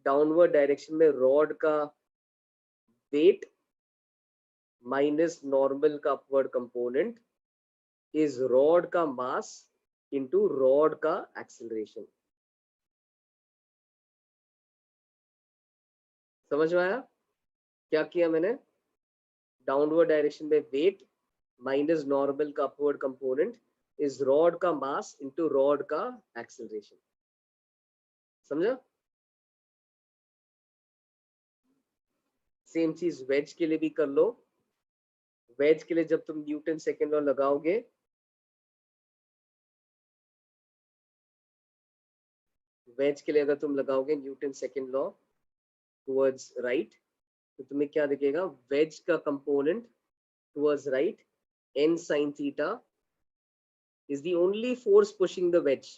downward direction में rod का weight minus normal का upward component is rod का mass into rod का acceleration। समझ में आया क्या किया मैंने? डाउनवर्ड डायरेक्शन में वेट माइनस नॉर्मल का अपवर्ड कंपोनेंट इज रॉड का मास इनटू रॉड का एक्सेलरेशन। समझा? सेम चीज वेज के लिए भी कर लो. वेज के लिए जब तुम न्यूटन सेकेंड लॉ लगाओगे, वेज के लिए अगर तुम लगाओगे Newton second law towards right, तो तुम्हें क्या दिखेगा? वेज का component towards right, n sin theta is the only force pushing the wedge.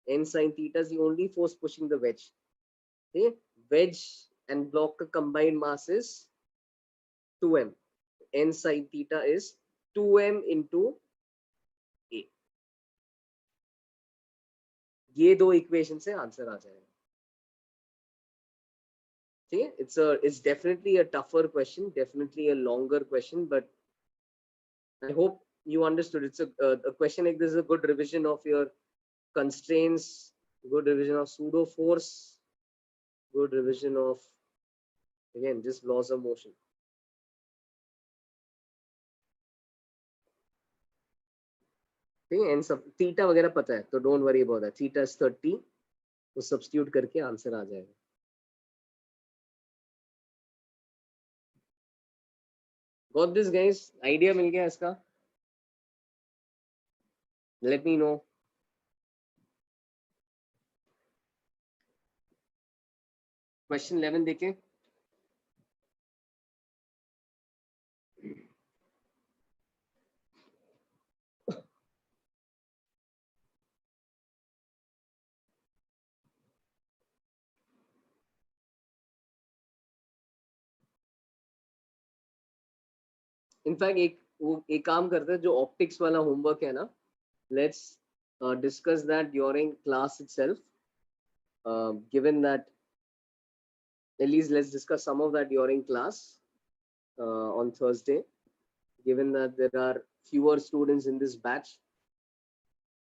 n sin theta is the only force pushing the wedge. Okay, wedge and block का combined mass is 2m. n sin theta is 2m into a. ये दो equation से answer आ जाएगा. ठीक है, it's definitely a tougher question, definitely a longer question, but I hope you understood. It's a question like this is a good revision of your constraints, good revision of pseudo force, good revision of, again, just laws of motion. ठीक है, and सब theta वगैरह पता है, तो don't worry about that. Theta is 30, तो substitute करके answer आ जाएगा. Got this guys? आइडिया मिल गया इसका? Let me know. क्वेश्चन 11 देखें. इनफैक्ट एक काम करते हैं, जो ऑप्टिक्स वाला होमवर्क है ना, let's discuss that during class itself. Given that at least let's discuss some of that during class on Thursday, given that there are fewer students in this batch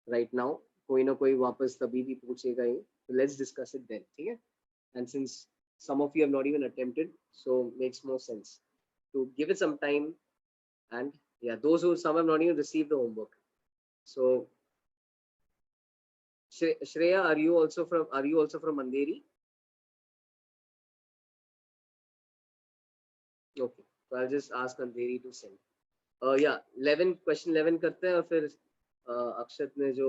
right now. कोई ना कोई वापस तभी भी पूछेगा ही. So let's discuss it then. ठीक है? And since some of you have not even attempted, so makes more sense to give it some time. And yeah, those who some have not even received the homework. So Shreya, are you also from Andheri? Okay, so I'll just ask Andheri to send. Yeah, 11 question 11 करते हैं, और फिर अक्षत ने जो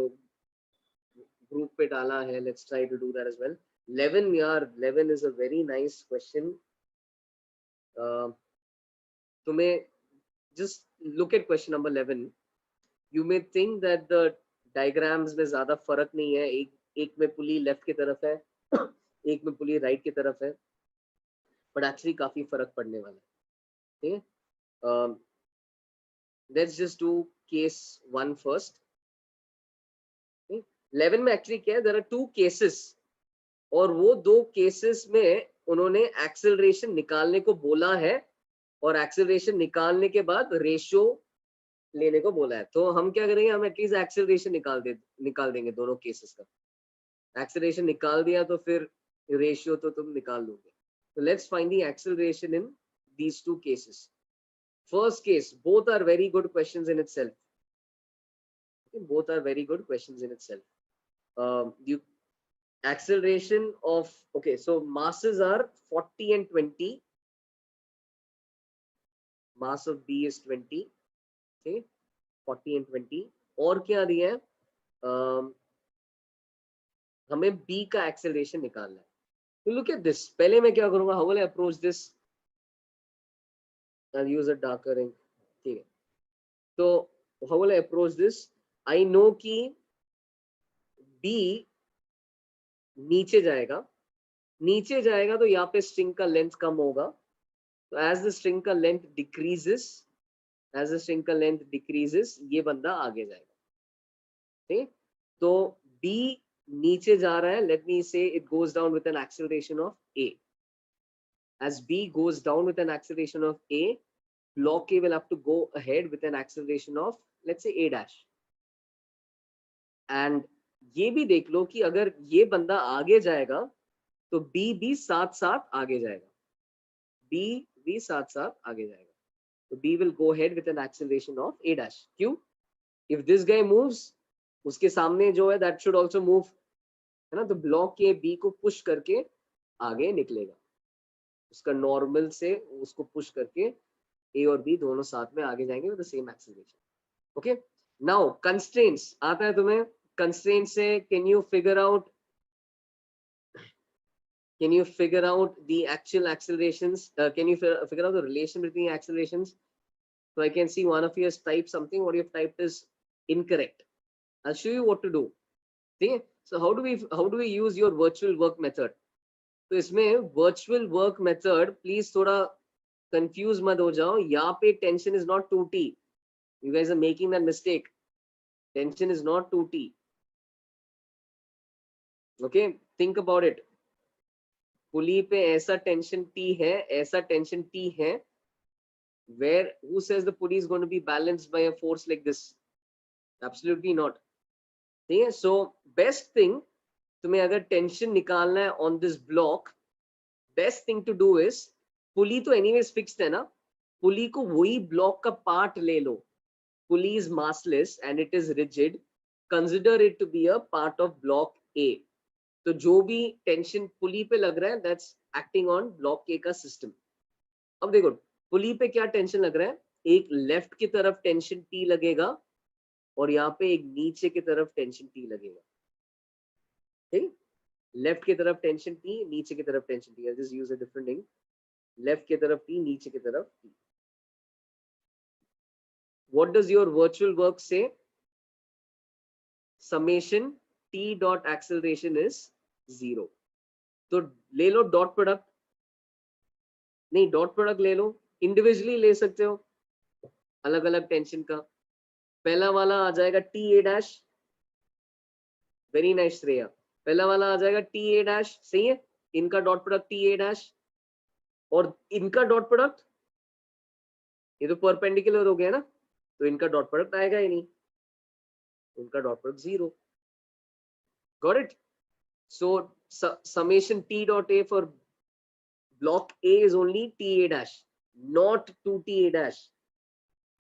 group पे डाला है, let's try to do that as well. 11 यार, 11 is a very nice question. तुम्हें just look at question number 11. You may think that the diagrams में ज्यादा फर्क नहीं है. एक में पुली लेफ्ट की तरफ है, एक में पुली राइट की तरफ है, but actually काफी फर्क पड़ने वाला है. ठीक है? Let's just do case 1 first. 11 में एक्चुअली क्या है, देयर आर 2 केसेस, और वो 2 केसेस में उन्होंने एक्सेलरेशन निकालने को बोला है, और एक्सेलरेशन निकालने के बाद रेशियो लेने को बोला है. तो हम क्या करेंगे, हम एटलीस्ट एक्सेलरेशन निकाल देंगे दोनों केसेस का. एक्सेलरेशन निकाल दिया तो फिर रेशियो तो तुम निकाल लोगे. तो let's find the acceleration in these 2 cases. First case, both are very good questions in itself. Okay, both are very good questions in itself. The acceleration of, okay, so masses are 40 and 20. Mass of B is 20. Okay, 40 and 20. और क्या दिया है? हमें B का acceleration निकालना है. So look at this. पहले मैं क्या करूँगा? How will I approach this? I'll use a darker ink. ठीक है. So how will I approach this? I know कि B नीचे जाएगा तो यहाँ पे स्ट्रिंग का लेंथ कम होगा. तो as the string का length decreases, ये बंदा आगे जाएगा. ठीक? तो B नीचे जा रहा है. Let me say it goes down with an acceleration of A. As B goes down with an acceleration of A, block A will have to go ahead with an acceleration of, let's say, A dash. And ये भी देख लो कि अगर ये बंदा आगे जाएगा तो B भी साथ साथ आगे जाएगा. तो B will go ahead with an acceleration of A dash. क्यों? If this guy moves, उसके सामने जो है that should also move. है ना, तो ब्लॉक ए बी को पुश करके आगे निकलेगा, उसका नॉर्मल से उसको पुश करके ए और बी दोनों साथ में आगे जाएंगे with the same acceleration. Okay, now constraints आता है तुम्हें. कंस्ट्रेंट से can you figure out the actual accelerations? Can you figure out the relation between accelerations? So I can see one of you has typed something. What you have typed is incorrect. I'll show you what to do. Okay, so how do we use your virtual work method? तो इसमें virtual work method please थोड़ा confuse मत हो जाओ. यहाँ पे tension is not 2t. You guys are making that mistake. Tension is not 2t. Okay, think about it. पुली पे ऐसा टेंशन T है, ऐसा टेंशन T है, where who says the pulley is going to be balanced by a force like this? Absolutely not. ठीक है, so best thing, तुम्हें अगर tension निकालना है on this block, best thing to do is, पुली तो anyways fixed है ना, पुली को वही ब्लॉक का पार्ट ले लो. पुली is massless and it is rigid. Consider it to be a part of block A. तो जो भी टेंशन पुली पे लग रहा है दैट्स एक्टिंग ऑन ब्लॉक ए का सिस्टम. अब देखो पुली पे क्या टेंशन लग रहा है, एक लेफ्ट की तरफ टेंशन टी लगेगा और यहाँ पे एक नीचे की तरफ टेंशन टी लगेगा. ठीक, लेफ्ट की तरफ टेंशन टी, नीचे की तरफ tension T. I just use a different thing. Left की तरफ टी, नीचे की तरफ T. What does your virtual work say? Summation T dot acceleration is 0. तो ले लो डॉट प्रोडक्ट, नहीं डॉट प्रोडक्ट ले लो, इंडिविजुअली ले सकते हो अलग अलग टेंशन का. पहला वाला आ जाएगा T A dash. Very nice Shreya. पहला वाला आ जाएगा टी ए डैश, सही है. इनका dot product T A dash और इनका डॉट प्रोडक्ट, ये तो परपेंडिकुलर हो गया ना, तो इनका डॉट प्रोडक्ट आएगा ही नहीं, इनका dot product 0. Got it? So summation T dot A for block A is only TA dash, not 2TA dash.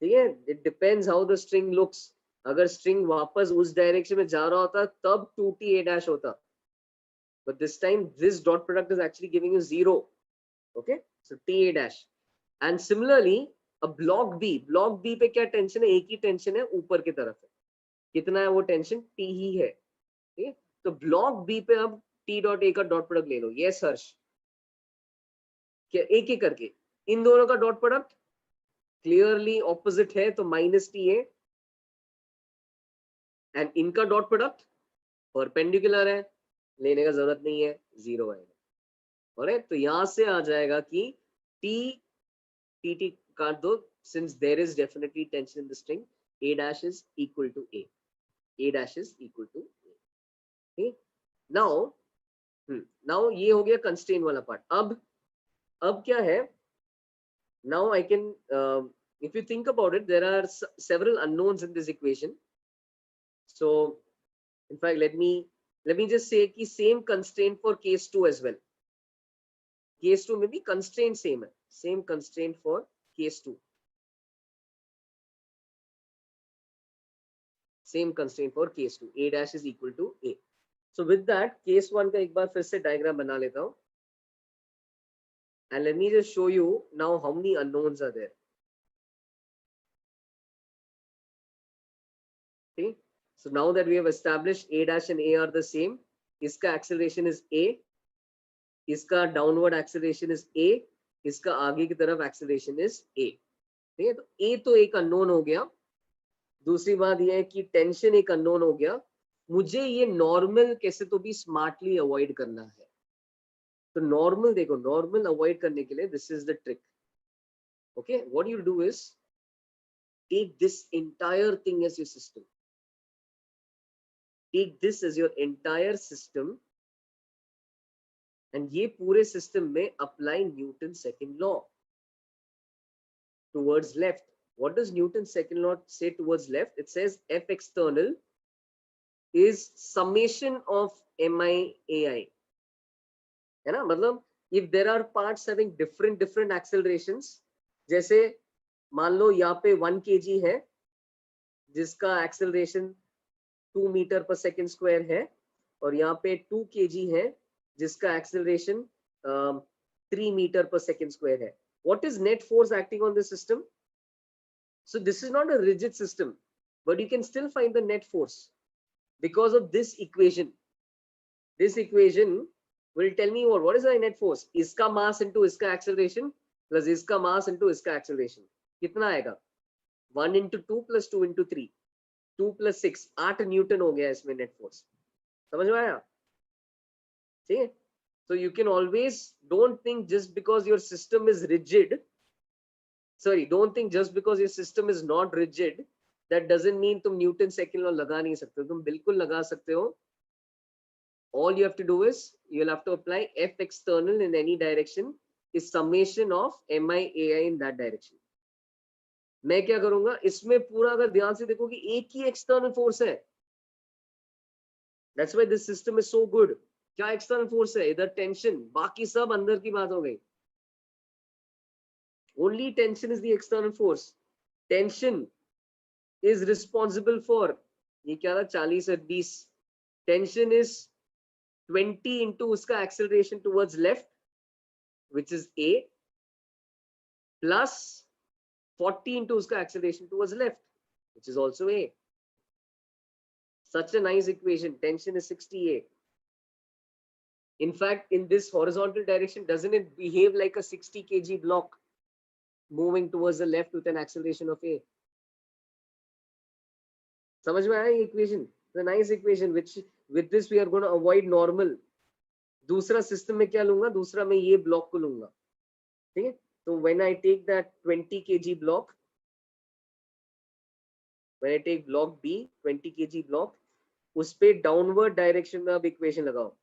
ठीक है, it depends how the string looks. अगर string वापस उस डायरेक्शन में जा रहा होता तब 2TA dash होता, but this time this dot product is actually giving you 0. Okay, so TA dash. And similarly a block B पे क्या टेंशन है? एक ही टेंशन है, ऊपर की तरफ है. कितना है वो टेंशन? T ही है. ठीक है, तो ब्लॉक बी पे अब टी डॉट ए का डॉट प्रोडक्ट ले लो. यस हर्ष, क्या एक एक करके इन दोनों का डॉट प्रोडक्ट क्लियरली ऑपोजिट है तो माइनस टी है, एंड इनका डॉट प्रोडक्ट परपेंडिकुलर है, लेने का जरूरत नहीं है, 0 आएगा. और तो यहां से आ जाएगा कि टी टी टी काट दो, since there is definitely tension in the string, A dash is equal to A, A dash is equal to A. Now ये हो गया कंस्ट्रेंट वाला पार्ट. अब क्या है? Now I can, if you think about it, there are several unknowns in this equation. So in fact let me just say कि same constraint for case 2 as well. case 2 में भी constraint same है, same constraint for case 2, same constraint for case 2, a dash is equal to a. So with that case 1 का एक बार फिर से diagram बना लेता हूं, and let me just show you now how many unknowns are there. Okay, so now that we have established a dash and a are the same, इसका acceleration is a, इसका downward acceleration is a, इसका आगे की तरफ acceleration is a. ठीक है, तो a तो एक unknown हो गया. दूसरी बात यह है कि टेंशन एक unknown हो गया. मुझे ये नॉर्मल कैसे तो भी स्मार्टली अवॉइड करना है. तो नॉर्मल देखो, नॉर्मल अवॉइड करने के लिए this is the trick. Okay, what you do is take this entire thing as your system, take this as your entire system, and ये पूरे सिस्टम में apply Newton second law towards left. What does Newton second law say towards left? It says F external is summation of mi ai, है ना. मतलब if there are parts having different accelerations, जैसे मान लो यहाँ पे 1 kg है जिसका acceleration 2 metre पर सेकेंड स्क्वायर है, और यहाँ पे 2 kg है जिसका एक्सेलरेशन 3 मीटर पर सेकेंड स्क्वायर है. What is net force acting on this system? So this is not a rigid system, but you can still find the net force because of this equation. This equation will tell me what is the net force. इसका mass into इसका acceleration plus इसका mass into इसका acceleration. कितना आएगा? 1 into 2 plus 2 into 3. 2 plus 6, 8 Newton हो गया इसमें net force. समझ में आया? ठीक है. So you can always don't think just because your system is rigid. Sorry, don't think just because your system is not rigid, that doesn't mean तुम Newton second law लगा नहीं सकते हो. तुम बिल्कुल लगा सकते हो. All you have to do is you'll have to apply F external in any direction is summation of mi ai in that direction. मैं क्या करूंगा इसमें पूरा, अगर ध्यान से देखो कि एक ही एक्सटर्नल फोर्स है. That's why this system is so good. क्या एक्सटर्नल फोर्स है? इधर टेंशन, बाकी सब अंदर की बात हो गई. Only tension is the external force. Tension is responsible for, ये क्या था, 40 और 20. Tension is 20 into उसका acceleration towards left, which is A, plus 40 into उसका acceleration towards left, which is also A. Such a nice equation. Tension is 60A. In fact, in this horizontal direction, doesn't it behave like a 60 kg block moving towards the left with an acceleration of A? समझ में आया ये equation? The nice equation which with this we are going to avoid normal. दूसरा system में क्या लूंगा? दूसरा मैं ये block को लूंगा. ठीक है? तो when I take that 20 kg block, when I take block B, 20 kg block, उस पे डाउनवर्ड डायरेक्शन में अब इक्वेशन लगाओ.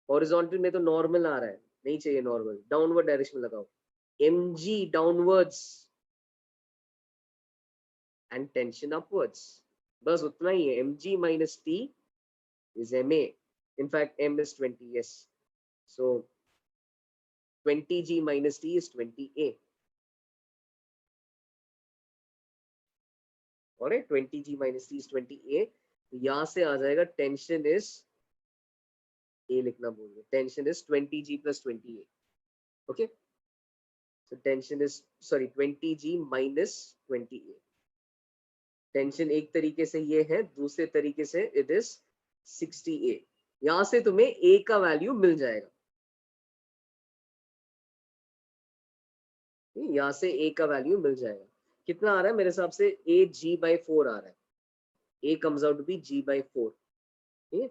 हॉरिजॉन्टल में तो नॉर्मल आ रहा है, नहीं चाहिए नॉर्मल. डाउनवर्ड डायरेक्शन में लगाओ. mg downwards and tension upwards. बस उतना ही है. mg minus t is ma. In fact, m is 20s. So 20g minus t is 20a. Alright, 20g minus t is 20a. तो यहाँ से आ जाएगा टेंशन इज A लिखना भूल गए. Tension is 20g plus 20a. Okay, so tension is 20g minus 20a. Tension एक तरीके से ये है, दूसरे तरीके से इट इज 60a. यहां से तुम्हें A का वैल्यू मिल जाएगा. यहां से A का वैल्यू मिल जाएगा. कितना आ रहा है मेरे हिसाब से? A g/4 आ रहा है. A comes out to be g/4. Okay?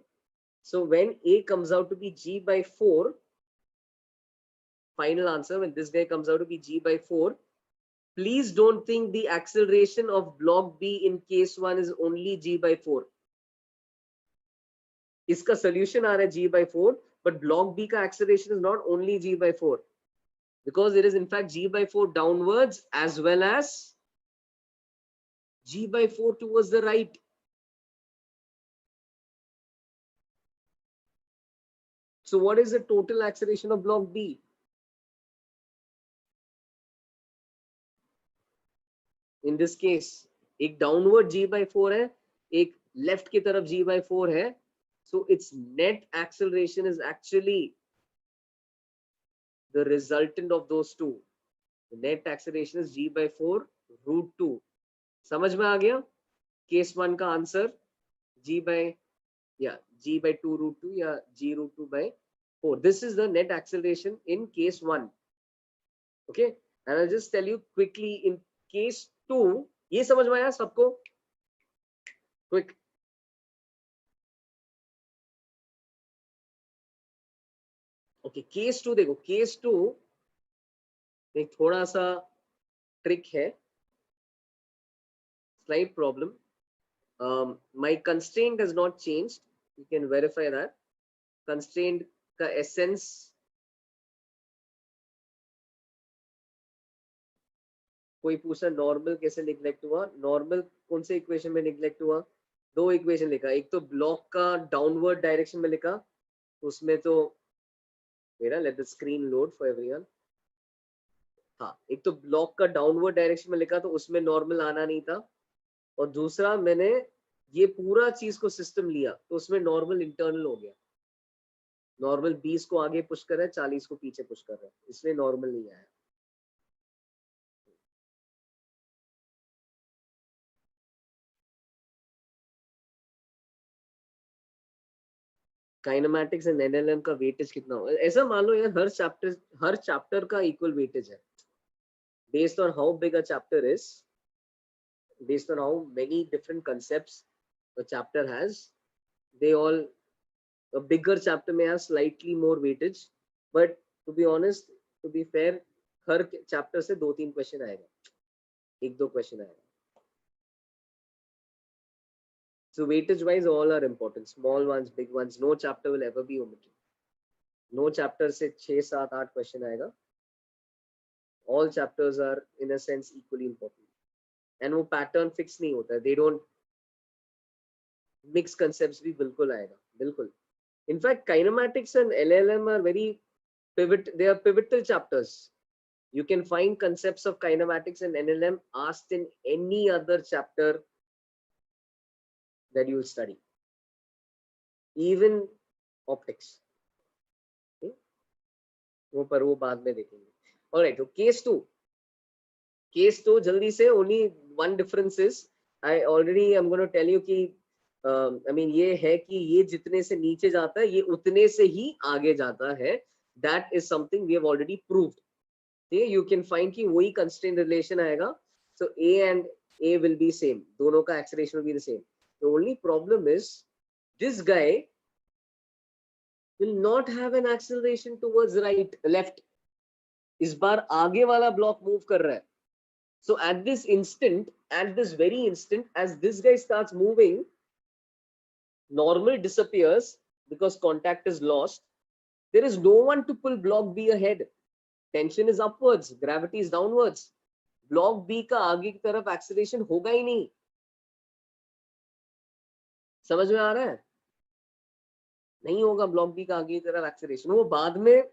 So when A comes out to be g/4, final answer, when this guy comes out to be g/4, please don't think the acceleration of block B in case 1 is only g/4. इसका solution आ रहा है g/4, but block B का acceleration is not only g/4, because it is in fact g/4 downwards as well as g/4 towards the right. So what is the total acceleration of block B? In this case, एक downward g/4 है, एक left की तरफ g/4 है. So its net acceleration is actually the resultant of those two. The net acceleration is g/4 root 2. समझ में आ गया? Case 1 का आंसर g/2 root 2 या g root 2/4. This is the net acceleration in case 1. Okay, and I'll just tell you quickly in case 2. ये समझ में आया सबको? Quick. Okay, case 2 देखो. Case 2 एक थोड़ा सा ट्रिक है. Slight problem. My constraint has not changed. You can verify that. Constraint का essence कोई पूछा नॉर्मल कैसे निग्लेक्ट हुआ? नॉर्मल कौन से इक्वेशन में निग्लेक्ट हुआ? दो इक्वेशन लिखा. एक तो ब्लॉक का डाउनवर्ड डायरेक्शन में लिखा, उसमें तो मेरा let the screen load for everyone. हाँ, एक तो ब्लॉक का डाउनवर्ड डायरेक्शन में लिखा तो उसमें नॉर्मल आना नहीं था, और दूसरा मैंने ये पूरा चीज को सिस्टम लिया तो उसमें नॉर्मल इंटरनल हो गया. नॉर्मल 20 को आगे पुश कर रहा है, 40 को पीछे पुश कर रहा है, इसलिए नॉर्मल नहीं आया। काइनेमैटिक्स एंड एनएलएम का वेटेज कितना होगा? ऐसा मान लो यार, हर चैप्टर का इक्वल वेटेज है, based on how big a chapter is, based on how many different concepts a chapter has, they all, a bigger chapter may have slightly more weightage, but to be honest, to be fair, her chapter से 2-3 question आएगा, 1-2 question आएगा. So weightage wise all are important, small ones, big ones, no chapter will ever be omitted. No chapter से 6-7-8 question आएगा. All chapters are in a sense equally important, and वो pattern fix नहीं होता है, they don't mix concepts भी बिल्कुल आएगा, बिल्कुल. In fact, kinematics and LLM are very they are pivotal chapters. You can find concepts of kinematics and NLM asked in any other chapter that you will study, even optics. Okay? वो बाद में देखेंगे. All right, so case 2. Case 2 जल्दी से, only one difference is I already am going to tell you कि I mean ये है कि ये जितने से नीचे जाता है ये उतने से ही आगे जाता है. That is something we have already proved. Okay, you can find कि वही constraint relation आएगा. So A and A will be same. दोनों का acceleration will be the same. The only problem is this guy will not have an acceleration towards left. इस बार आगे वाला block move कर रहा है. So at this instant, at this very instant, as this guy starts moving, normal disappears because contact is lost. There is no one to pull block B ahead. Tension is upwards, gravity is downwards. Block B का आगे की तरफ acceleration होगा ही नहीं. समझ में आ रहा है? नहीं होगा ब्लॉक बी का आगे की तरफ एक्सीलरेशन. वो बाद में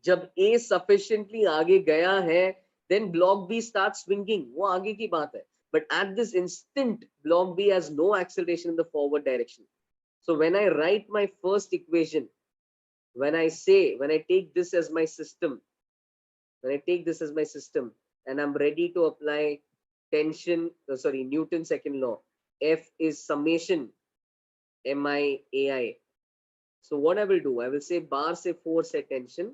जब ए सफिशिएंटली आगे गया है, then block B start swinging, वो आगे की बात है. But at this instant block B has no acceleration in the forward direction. So when I write my first equation, when I take this as my system, and I'm ready to apply Newton's second law, F is summation MI AI. So what I will do, I will say bar से force है tension,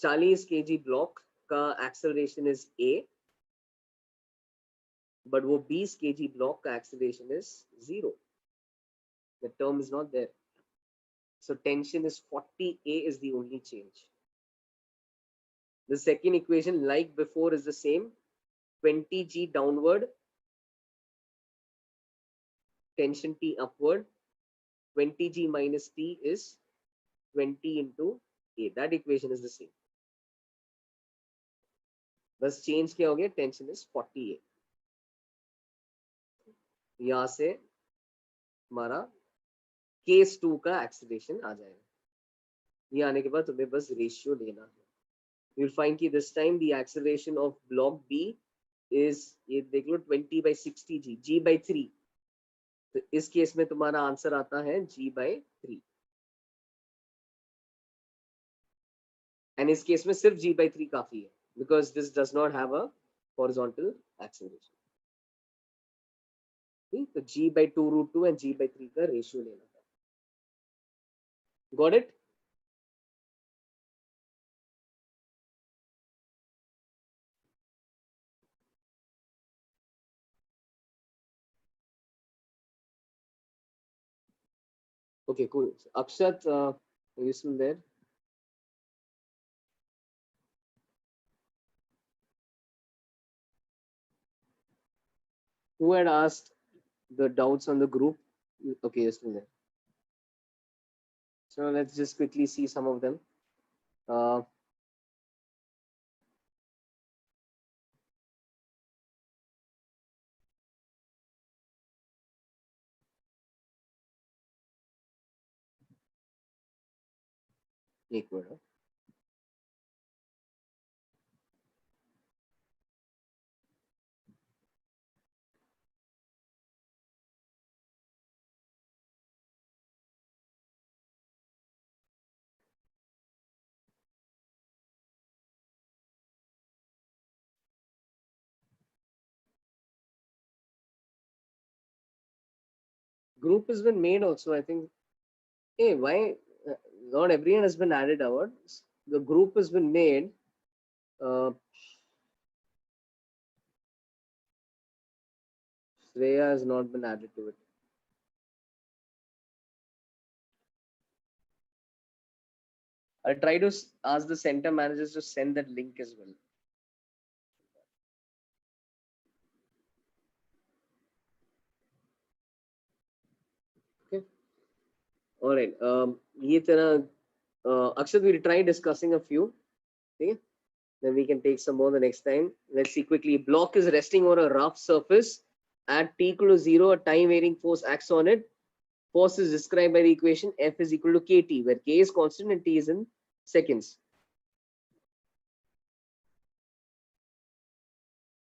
40 kg block का acceleration is A, but वो 20 kg block का acceleration is 0. The term is not there. So tension is 40, A is the only change. The second equation, like before, is the same. 20 G downward, tension T upward. 20 G minus T is 20 into A. That equation is the same. बस change क्या हो गया? Tension is 40 A. यहाँ से हमारा case 2 का acceleration आ जाएगा. ये आने के बाद तुम्हें बस रेशियो लेना है. You'll find कि this time the acceleration of block B is, ये देख लो, 20/60 G, G by 3. तो इस केस में तुम्हारा आंसर आता है G by 3. एंड इस केस में सिर्फ G by 3 काफी है, because this does not have a horizontal acceleration. तो G by 2√2 and G by 3 का रेशियो लेना था. Got it? Okay, cool. Akshat, are you still there? Who had asked the doubts on the group? Okay, you're still there. So let's just quickly see some of them. एक minute. Group has been made also, I think. Hey, why not everyone has been added out? The group has been made. Shreya has not been added to it. I'll try to ask the center managers to send that link as well. Okay. All right. ये तरह Akshat, we'll try discussing a few. Okay. Then we can take some more the next time. Let's see quickly. Block is resting on a rough surface. At t equal to 0, a time varying force acts on it. Force is described by the equation F is equal to kT, where K is constant and T is in seconds.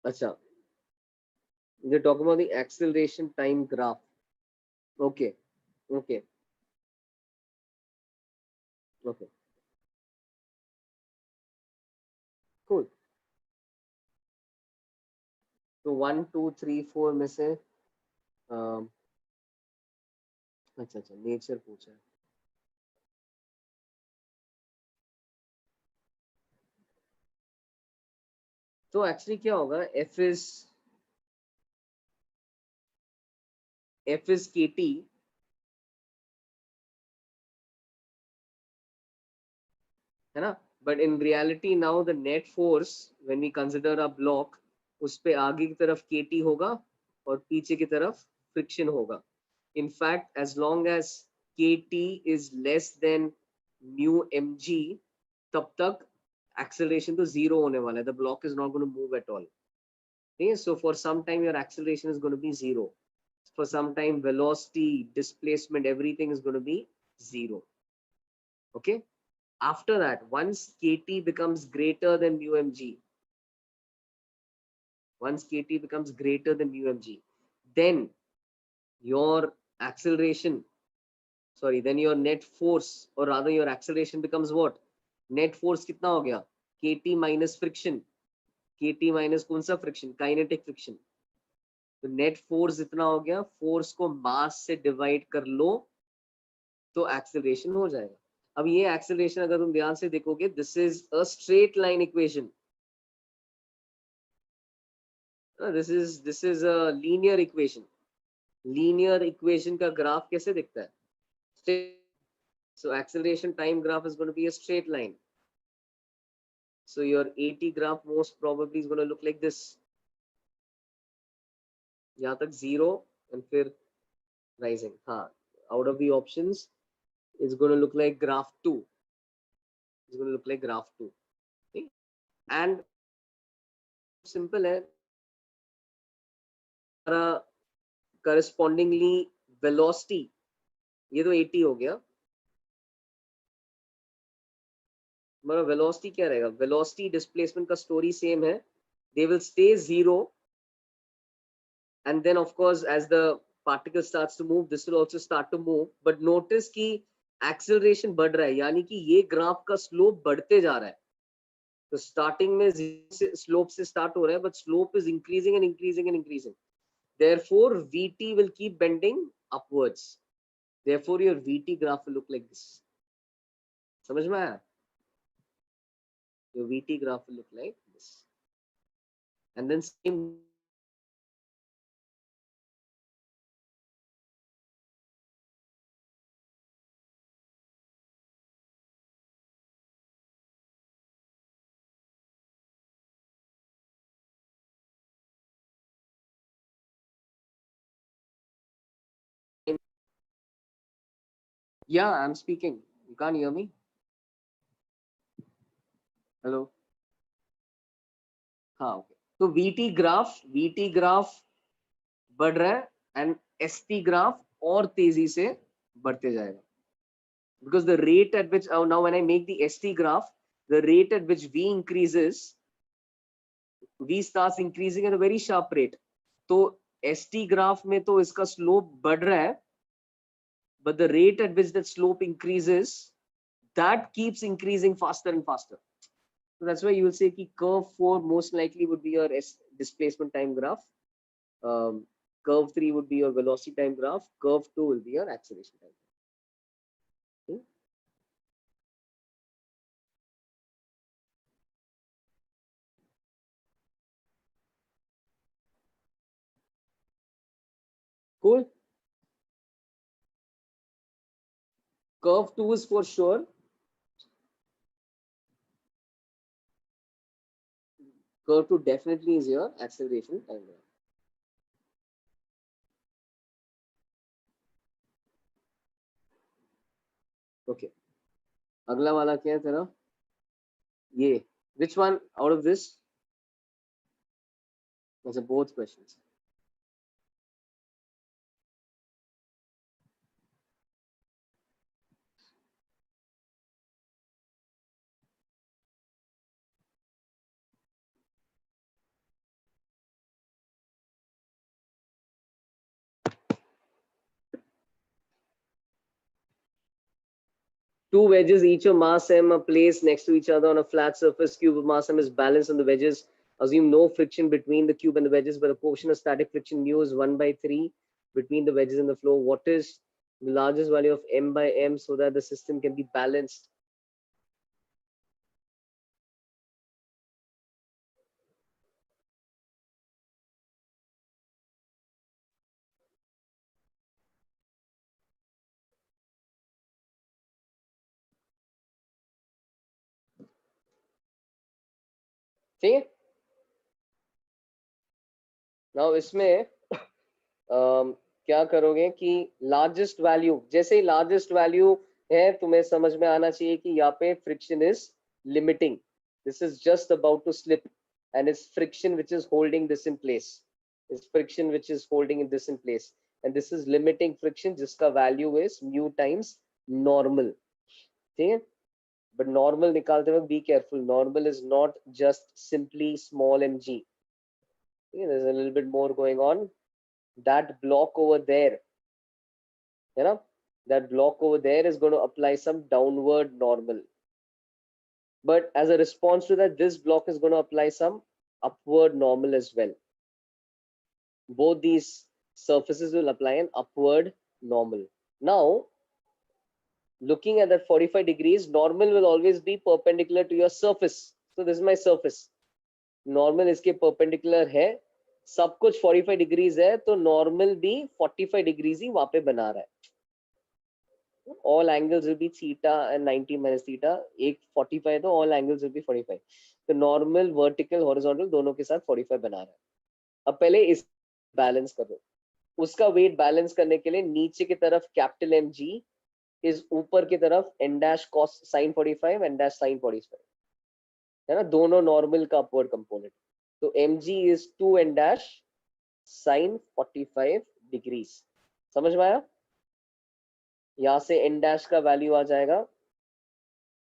Acha. They're talking about the acceleration time graph. Okay. Okay. Okay. Cool. तो 1 2 3 4 में से अच्छा अच्छा nature पूछा है. तो actually क्या होगा, F is KT, है ना. But in reality now the net force when we consider a block, उस पे आगे की तरफ KT होगा और पीछे की तरफ फ्रिक्शन होगा. In fact, as long as KT is less than mu mg, तब तक acceleration तो zero होने वाला है. The block is not going to move at all. Okay? So for some time your acceleration is going to be zero. For some time velocity, displacement, everything is going to be zero. Okay. After that, once KT becomes greater than mu mg, then your acceleration, then your net force, or rather your acceleration becomes what? Net force कितना हो गया? KT minus friction. KT minus कौन सा friction? Kinetic friction. तो net force इतना हो गया. Force को मास से डिवाइड कर लो तो एक्सेलरेशन हो जाएगा. अब ये एक्सेलरेशन अगर तुम ध्यान से देखोगे, this is a straight line equation. This is a linear equation. Linear equation का ग्राफ कैसे दिखता है? So acceleration time graph is going to be a straight line. So your AT graph most probably is going to look like this. यहाँ तक 0 and फिर rising. हाँ, out of the options, it's going to look like graph 2. It's going to look like graph 2. Okay? And simple है. Correspondingly velocity, ये तो 80 हो गया. हमारा वेलोसिटी क्या रहेगा? वेलोसिटी डिस्प्लेसमेंट का स्टोरी सेम है. They will stay 0 and then of course as the particle starts to move, this will also start to move. but notice कि acceleration बढ़ रहा है, यानी कि ये ग्राफ का स्लोप बढ़ते जा रहा है. तो स्टार्टिंग में स्लोप से स्टार्ट हो रहा है, but slope is increasing and increasing and increasing. Therefore VT will keep bending upwards. Therefore your VT graph will look like this. समझ में आया? Your VT graph will look like this. And then same Yeah, I'm speaking. You can't hear me? Hello? हाँ, okay. तो VT graph बढ़ रहा है and ST graph और तेजी से बढ़ते जाएगा. Because the rate at which now when I make the ST graph, the rate at which V increases, V starts increasing at a very sharp rate. तो ST graph में तो इसका slope बढ़ रहा है, but the rate at which that slope increases, that keeps increasing faster and faster. So that's why you will say कि curve 4 most likely would be your displacement time graph. Curve 3 would be your velocity time graph. Curve 2 will be your acceleration time graph. Okay? Cool. Curve 2 is for sure. Curve 2 definitely is your acceleration time graph. Okay. अगला वाला क्या है तेरा? ये. Which one out of this? Those are both questions. Two wedges, each of mass m, are placed next to each other on a flat surface. Cube of mass m is balanced on the wedges. Assume no friction between the cube and the wedges, but the coefficient of static friction mu is 1/3 between the wedges and the floor. What is the largest value of m by m so that the system can be balanced? ठीक है? Now इसमें क्या करोगे कि largest value, जैसे ही largest value है तुम्हें समझ में आना चाहिए कि यहाँ पे friction is limiting. This is just about to slip and it's friction which is holding this in place. It's friction which is holding this in place, and this is limiting friction जिसका value is mu times normal. ठीक है? But normal निकालते वक्त be careful. Normal is not just simply small mg. Okay? There's a little bit more going on. That block over there, you know, that block over there is going to apply some downward normal. But as a response to that, this block is going to apply some upward normal as well. Both these surfaces will apply an upward normal. Now, looking at that 45 degrees, normal will always be perpendicular to your surface. So this is my surface. Normal इसके perpendicular है. सब कुछ 45 degrees है, तो normal भी 45 degrees ही वहाँ पे बना रहा है. All angles will be theta and 90 minus theta. एक 45 तो all angles will be 45. तो normal, vertical, horizontal दोनों के साथ 45 बना रहा है. अब पहले इस बैलेंस करो. उसका वेट बैलेंस करने के लिए नीचे की तरफ कैपिटल एम जी इज ऊपर की तरफ n dash cos sin 45 n dash sin 45 है ना, दोनों नॉर्मल का अपवर्ड कंपोनेंट. तो M G is 2 n dash sin 45 degrees. समझ में आया? यहां से n डैश का वैल्यू आ जाएगा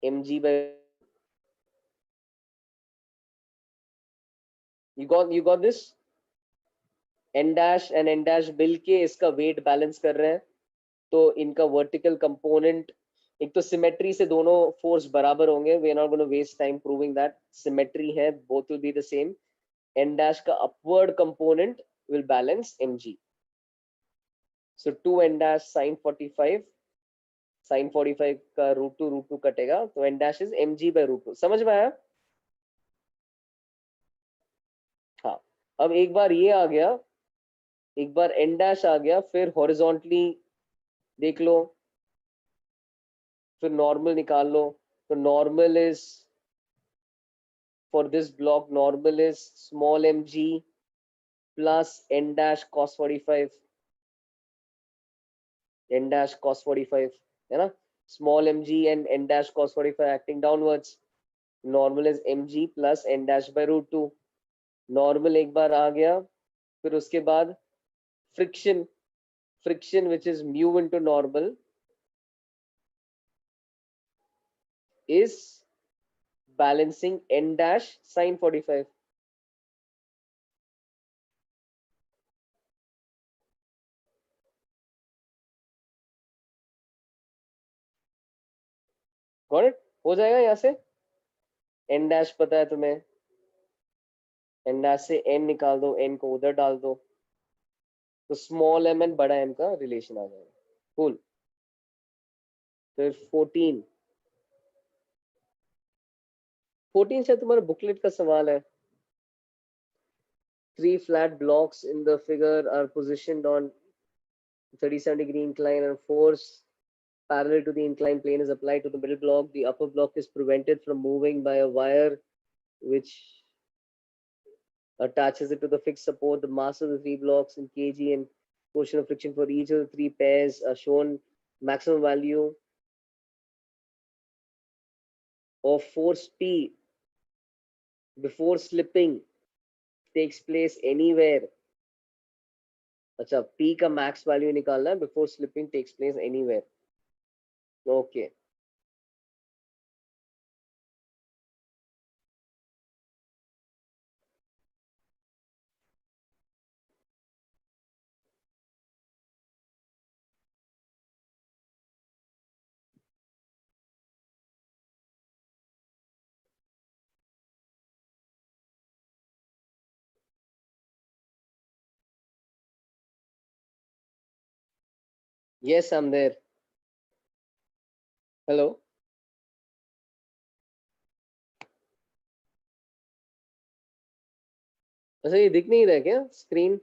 mg by, you got this. n dash and n dash मिल के इसका वेट बैलेंस कर रहे हैं, तो इनका वर्टिकल कंपोनेंट, एक तो सिमेट्री से दोनों फोर्स बराबर होंगे. We are not gonna waste time proving that. Symmetry है, both will be the same. n dash का upward component will balance mg. So 2 n dash sin 45, sin 45 का √2 कटेगा, तो n dash is mg by √2. समझ में आया? हाँ. अब एक बार ये आ गया, एक बार n डैश आ गया, फिर हॉरिजॉन्टली देख लो, फिर नॉर्मल निकाल लो. तो normal is, for this block normal is small mg plus n dash cos 45, n dash cos 45 है ना. Small mg and n dash cos 45 acting downwards. Normal is mg plus n dash by √2. Normal एक बार आ गया, फिर उसके बाद friction, friction which is mu into normal is balancing n dash sin 45. Got it? हो जाएगा यहाँ से. n dash पता है तुम्हें, n dash से n निकाल दो, n को उधर डाल दो, तो स्मॉल एम एंड बड़ा एम का रिलेशन आ जाएगा। कूल। फिर 14 से तुम्हारा बुकलेट का सवाल है। 3 flat blocks in the figure are positioned on 37-degree incline, and force parallel to the inclined plane is applied to the middle block. The upper block is prevented from moving by a wire which attaches it to the fixed support. The mass of the 3 blocks in kg and quotient of friction for each of the 3 pairs are shown. Maximum value of force P before slipping takes place anywhere. अच्छा, P का max value निकालना है before slipping takes place anywhere. Okay. Yes, I'm there. Hello. अच्छा, ये दिख नहीं रहा है क्या स्क्रीन?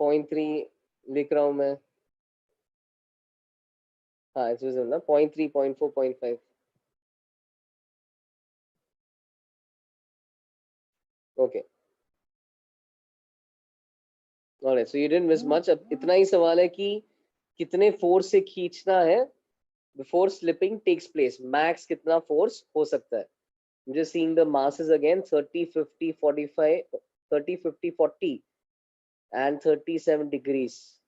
0.3 लिख रहा हूँ मैं। हाँ, इट्स विजिबल ना? 0.3, 0.4, 0.5. Okay, alright, so you didn't miss much. अब इतना ही सवाल है कि कितने फोर्स से खींचना है before slipping takes place. Max कितना फोर्स हो सकता है? just seeing the masses again, 30, 50, 45, 30, 50, 40 and 37 degrees.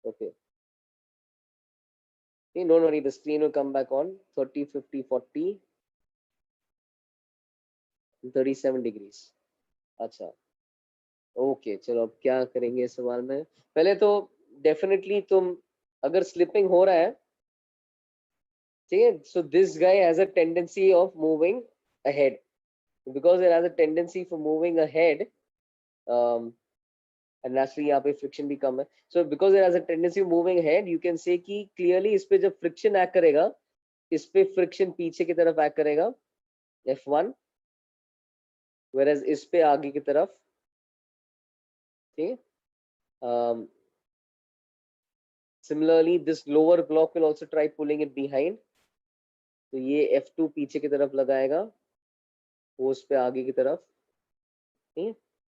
Okay, don't worry, the screen will come back on. 30, 50, 40 and 37 degrees. अच्छा, ओके, चलो अब क्या करेंगे इस सवाल में? पहले तो डेफिनेटली तुम, अगर स्लिपिंग हो रहा है, ठीक है, so this guy has a tendency of moving ahead, because it has a tendency for moving ahead, and naturally यहाँ पे फ्रिक्शन भी कम है. So because it has a tendency of moving ahead, you can say कि clearly इस पे जब friction act करेगा, इस पे फ्रिक्शन पीछे की तरफ एक्ट करेगा F1, whereas इस पे आगे की तरफ, ठीक है. Similarly, this lower block will also try pulling it behind. तो ये F2 पीछे की तरफ लगाएगा, वो उस पे आगे की तरफ, ठीक है.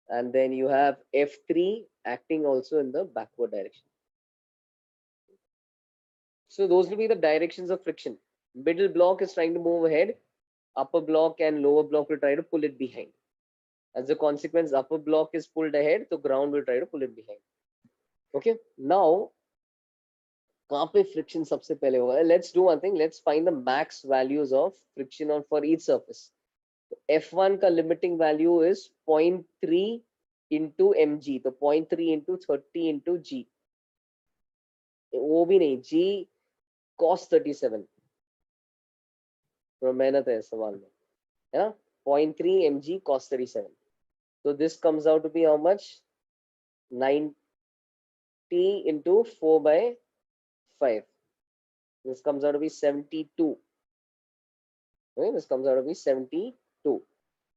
And then you have F3 acting also in the backward direction. So those will be the directions of friction. Middle block is trying to move ahead. Upper block and lower block will try to pull it behind. As a consequence, upper block is pulled ahead, so ground will try to pull it behind. Okay. Now, कहाँ पे friction सबसे पहले होगा? Let's do one thing. Let's find the max values of friction on for each surface. F1 का limiting value is 0.3 into mg. तो 0.3 into 30 into g. वो भी नहीं, g cos 37. थोड़ा मेहनत है सवाल में, है ना? 0.3 mg cos 37. So this comes out to be how much? 90 into 4 by 5. This comes out to be 72. Okay, this comes out to be 72.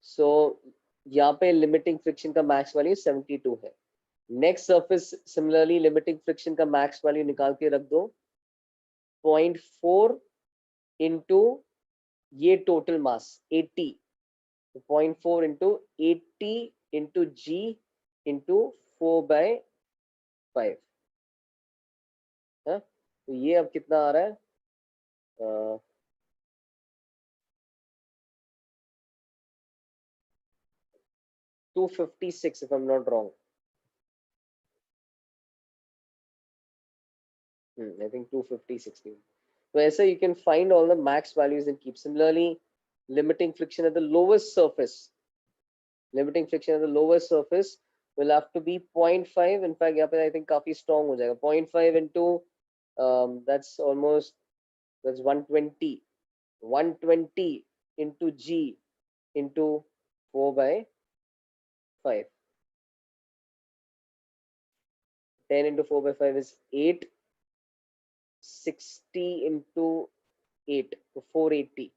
So यहाँ पे limiting friction का max value 72 है. Next surface similarly limiting friction का max value निकाल के रख दो. 0.4 into ये total mass 80. 0.4 into 80 into g into 4 by 5. हाँ, तो ये अब कितना आ रहा है? 256 if I'm not wrong. I think 250, 16. So ऐसे you can find all the max values and keep. Similarly, limiting friction at the lowest surface. Limiting friction at the lowest surface will have to be 0.5. In fact, यहाँ पे I think काफी strong हो जाएगा. 0.5 into that's almost, that's 120. 120 into G into 4 by 5. 10 into 4 by 5 is 8. 60 into 8, तो 480.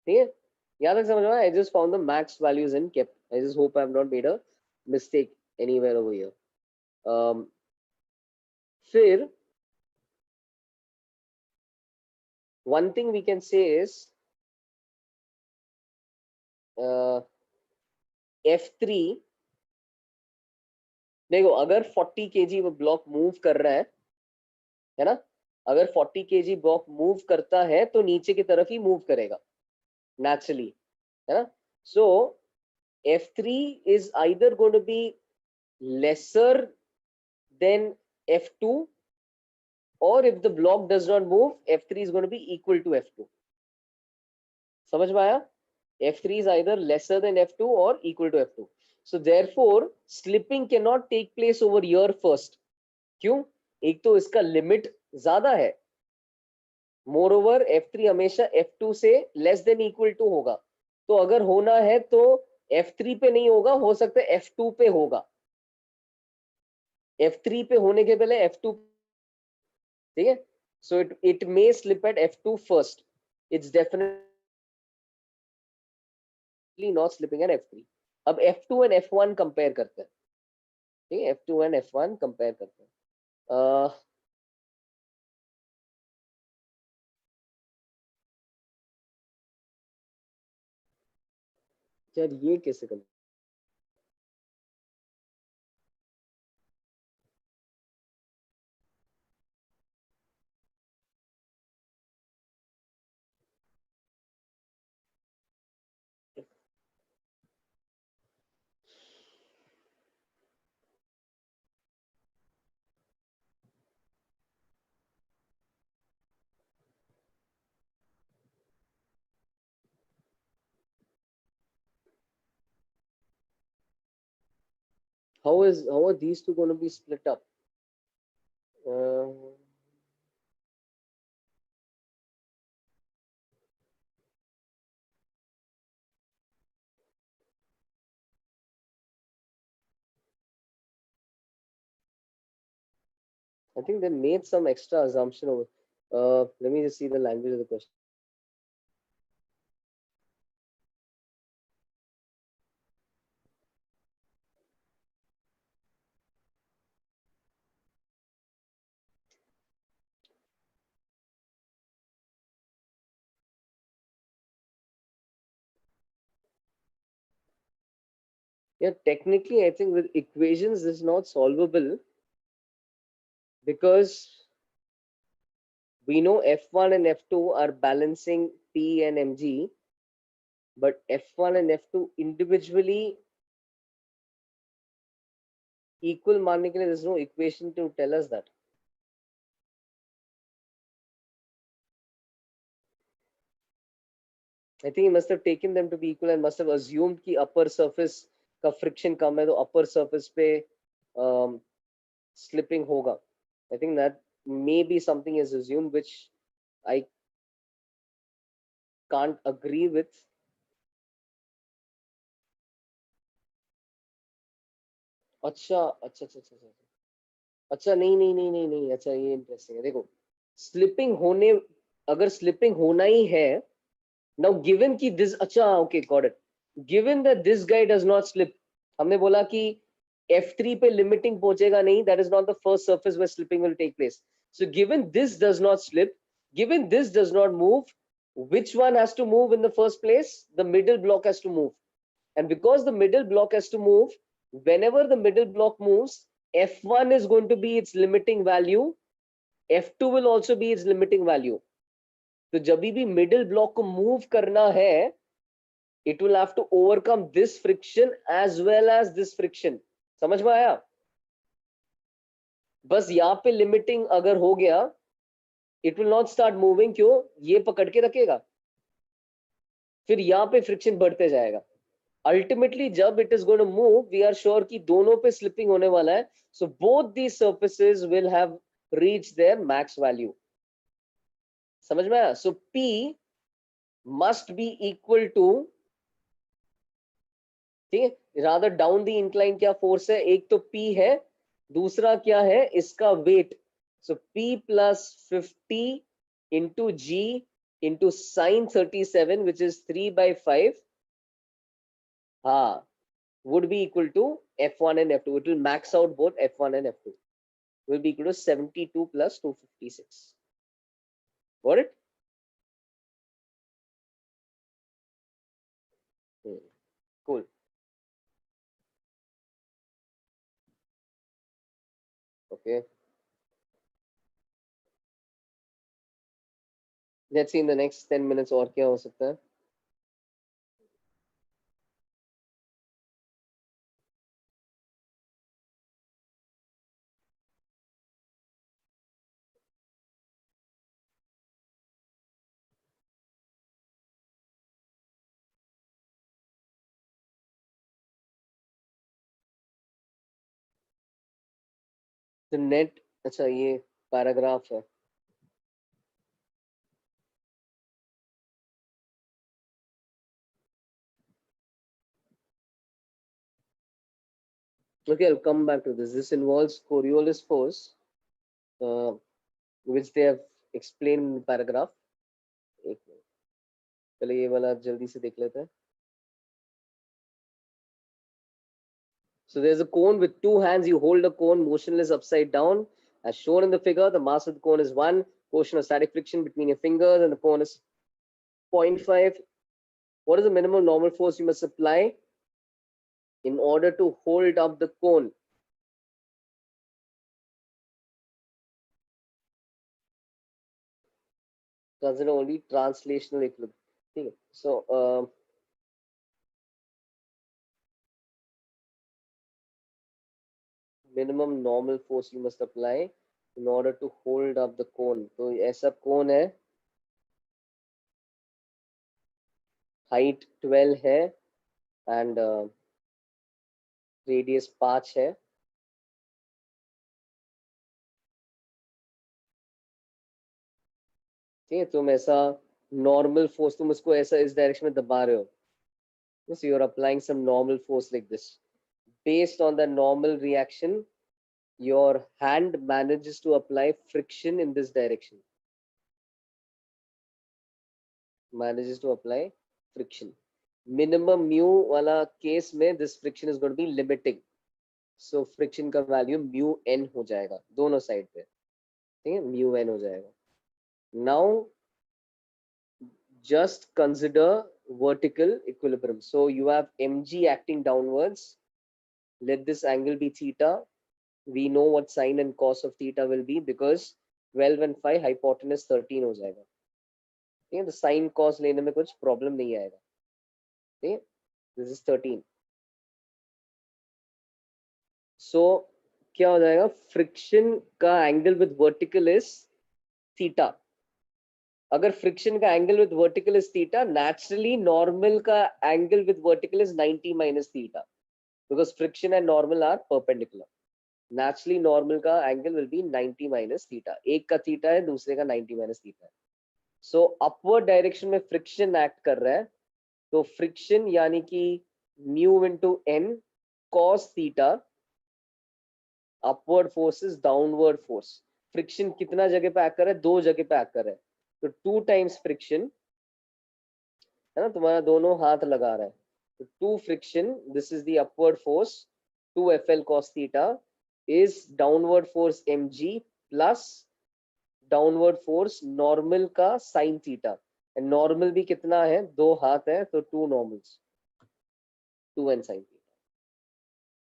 ठीक है, यहाँ तक समझ में आया? I just found the max values and kept. I just hope I have not made a mistake anywhere over here. फिर one thing we can say is F3, देखो अगर 40 kg वो ब्लॉक मूव कर रहा है ना, अगर 40 kg ब्लॉक मूव करता है तो नीचे की तरफ ही मूव करेगा नेचुरली, है ना. सो F3 is either going to be lesser than F2, or if the block does not move, F3 is going to be equal to F2. समझ में आया? F3 is either lesser than F2 or equal to F2. So therefore, slipping cannot take place over here first. क्यों? एक तो इसका limit ज्यादा है. Moreover, F3 हमेशा F2 से less than equal to होगा. तो अगर होना है तो F3 पे नहीं होगा, हो सकता है F2 पे होगा. F3 पे होने के पहले F2, ठीक है. So it may slip at F2 first. It's definitely not slipping at F3. अब F2 and F1 कंपेयर करते हैं. ठीक है, F2 and F1 कंपेयर करते हैं. यार ये कैसे कर? How are these two going to be split up? I think they made some extra assumption over. Let me just see the language of the question. Yeah, technically, I think with equations, this is not solvable because we know F1 and F2 are balancing P and mg, but F1 and F2 individually equal मानने के लिए there's no equation to tell us that. I think he must have taken them to be equal and must have assumed कि upper surface का friction कम है तो upper surface पे slipping होगा. I think that maybe something is assumed which I can't agree with. अच्छा अच्छा अच्छा अच्छा अच्छा अच्छा, नहीं नहीं नहीं नहीं नहीं, अच्छा ये इंटरेस्टिंग है. देखो स्लिपिंग होने, अगर स्लिपिंग होना ही है, नाउ गिवन कि दिस, अच्छा okay got it, given that this guy does not slip, हमने बोला कि F3 पे लिमिटिंग पहुंचेगा नहीं, that is not the first surface where slipping will take place. So given this does not slip, given this does not move, which one has to move in the first place? The middle block has to move. And because the middle block has to move, whenever the middle block moves, F1 is going to be its limiting value, F2 will also be its limiting value. तो जब भी middle block को move करना है, it will have to overcome this friction as well as this friction. समझ में आया? बस यहाँ पे limiting अगर हो गया, it will not start moving. क्यों? ये पकड़ के रखेगा, फिर यहाँ पे friction बढ़ते जाएगा. Ultimately जब it is going to move, we are sure कि दोनों पे slipping होने वाला है. So both these surfaces will have reached their max value. समझ में आया? So P must be equal to ठीक है, रादर डाउन द इंक्लाइन क्या फोर्स है, एक तो P है, दूसरा क्या है इसका weight, so P plus 50 into G into sine 37 which is 3/5, हाँ, would be equal to F1 and F2. It will max out both F1 and F2. Will be equal to 72 plus 256. Got it? Cool. Okay. Let's see in the next 10 minutes और क्या हो सकता है. तो net, अच्छा ये paragraph है. Okay, I'll come back to this. This involves Coriolis force, which they have explained in the paragraph. एक मिनट, पहले ये वाला जल्दी से देख लेते हैं. So there's a cone with two hands. You hold a cone motionless upside down. As shown in the figure, the mass of the cone is 1. Quotient of static friction between your fingers and the cone is 0.5. What is the minimum normal force you must apply in order to hold up the cone? Consider only translational equilibrium. So, minimum normal force you must apply in order to hold up the cone. तो ऐसा cone है, height 12 है and radius 5 है. ठीक है, तुम ऐसा normal force, तुम उसको ऐसा इस डायरेक्शन में दबा रहे हो. So you're applying some normal force like this. Based on the normal reaction, your hand manages to apply friction in this direction. Manages to apply friction. Minimum mu wala case में this friction is going to be limiting. So friction का value mu n हो जाएगा दोनों side पे. ठीक है, mu n हो जाएगा. Now just consider vertical equilibrium. So you have mg acting downwards. Let this angle be theta. We know what sine and cos of theta will be because 12 and 5 hypotenuse 13 हो जाएगा. ठीक है, तो sine cos लेने में कुछ problem नहीं आएगा. ठीक है, दिस इज 13. सो क्या हो जाएगा, फ्रिक्शन का angle with vertical is theta. अगर फ्रिक्शन का angle with vertical is theta, naturally normal का angle with vertical is 90 minus theta because friction and normal are perpendicular. Naturally normal का angle will be 90 minus theta. एक का theta है, दूसरे का 90 minus theta है. सो अपवर्ड डायरेक्शन में friction act कर रहा है, तो फ्रिक्शन यानी कि mu into N cos theta, upward force is downward force. Friction कितना जगह पे एक्ट कर रहा है, दो जगह पे एक्ट कर रहा है. तो 2 टाइम्स फ्रिक्शन है ना, तुम्हारा दोनों हाथ लगा रहा है, तो 2 friction, this is the upward force 2 FL cos theta is downward force mg plus downward force normal का साइन थीटा. एंड नॉर्मल भी कितना है, दो हाथ है, तो 2 normals, 2 and sin theta.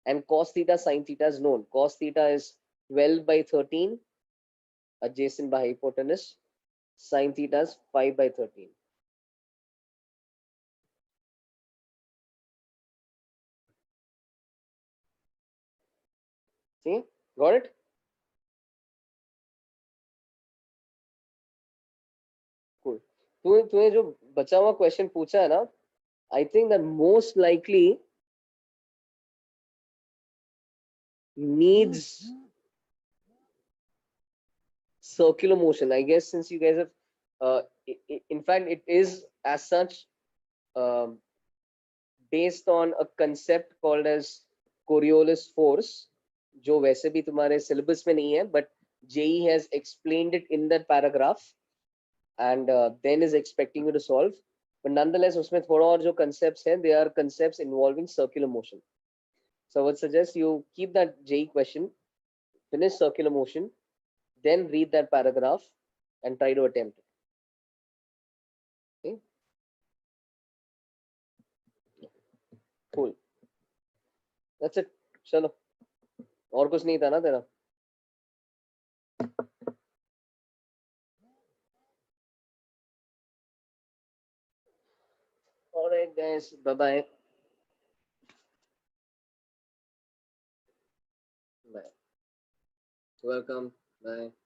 And cos theta sin theta is known. Cos theta is 12/13 adjacent by hypotenuse. Sin theta is 5/13. See, got it? Cool. तूने जो बचा हुआ क्वेश्चन पूछा है ना, I think that most likely needs circular motion. I guess since you guys have, in fact, it is as such based on a concept called as Coriolis force, जो वैसे भी तुम्हारे syllabus में नहीं है, but JE has explained it in that paragraph and then is expecting you to solve. But nonetheless, उसमें थोड़ा और जो concepts हैं, they are concepts involving circular motion. So I would suggest you keep that JE question, finish circular motion, then read that paragraph and try to attempt it. Okay. Cool. That's it. चलो और कुछ नहीं था ना तेरा? All right, guys. Bye bye. Bye. Welcome. Bye.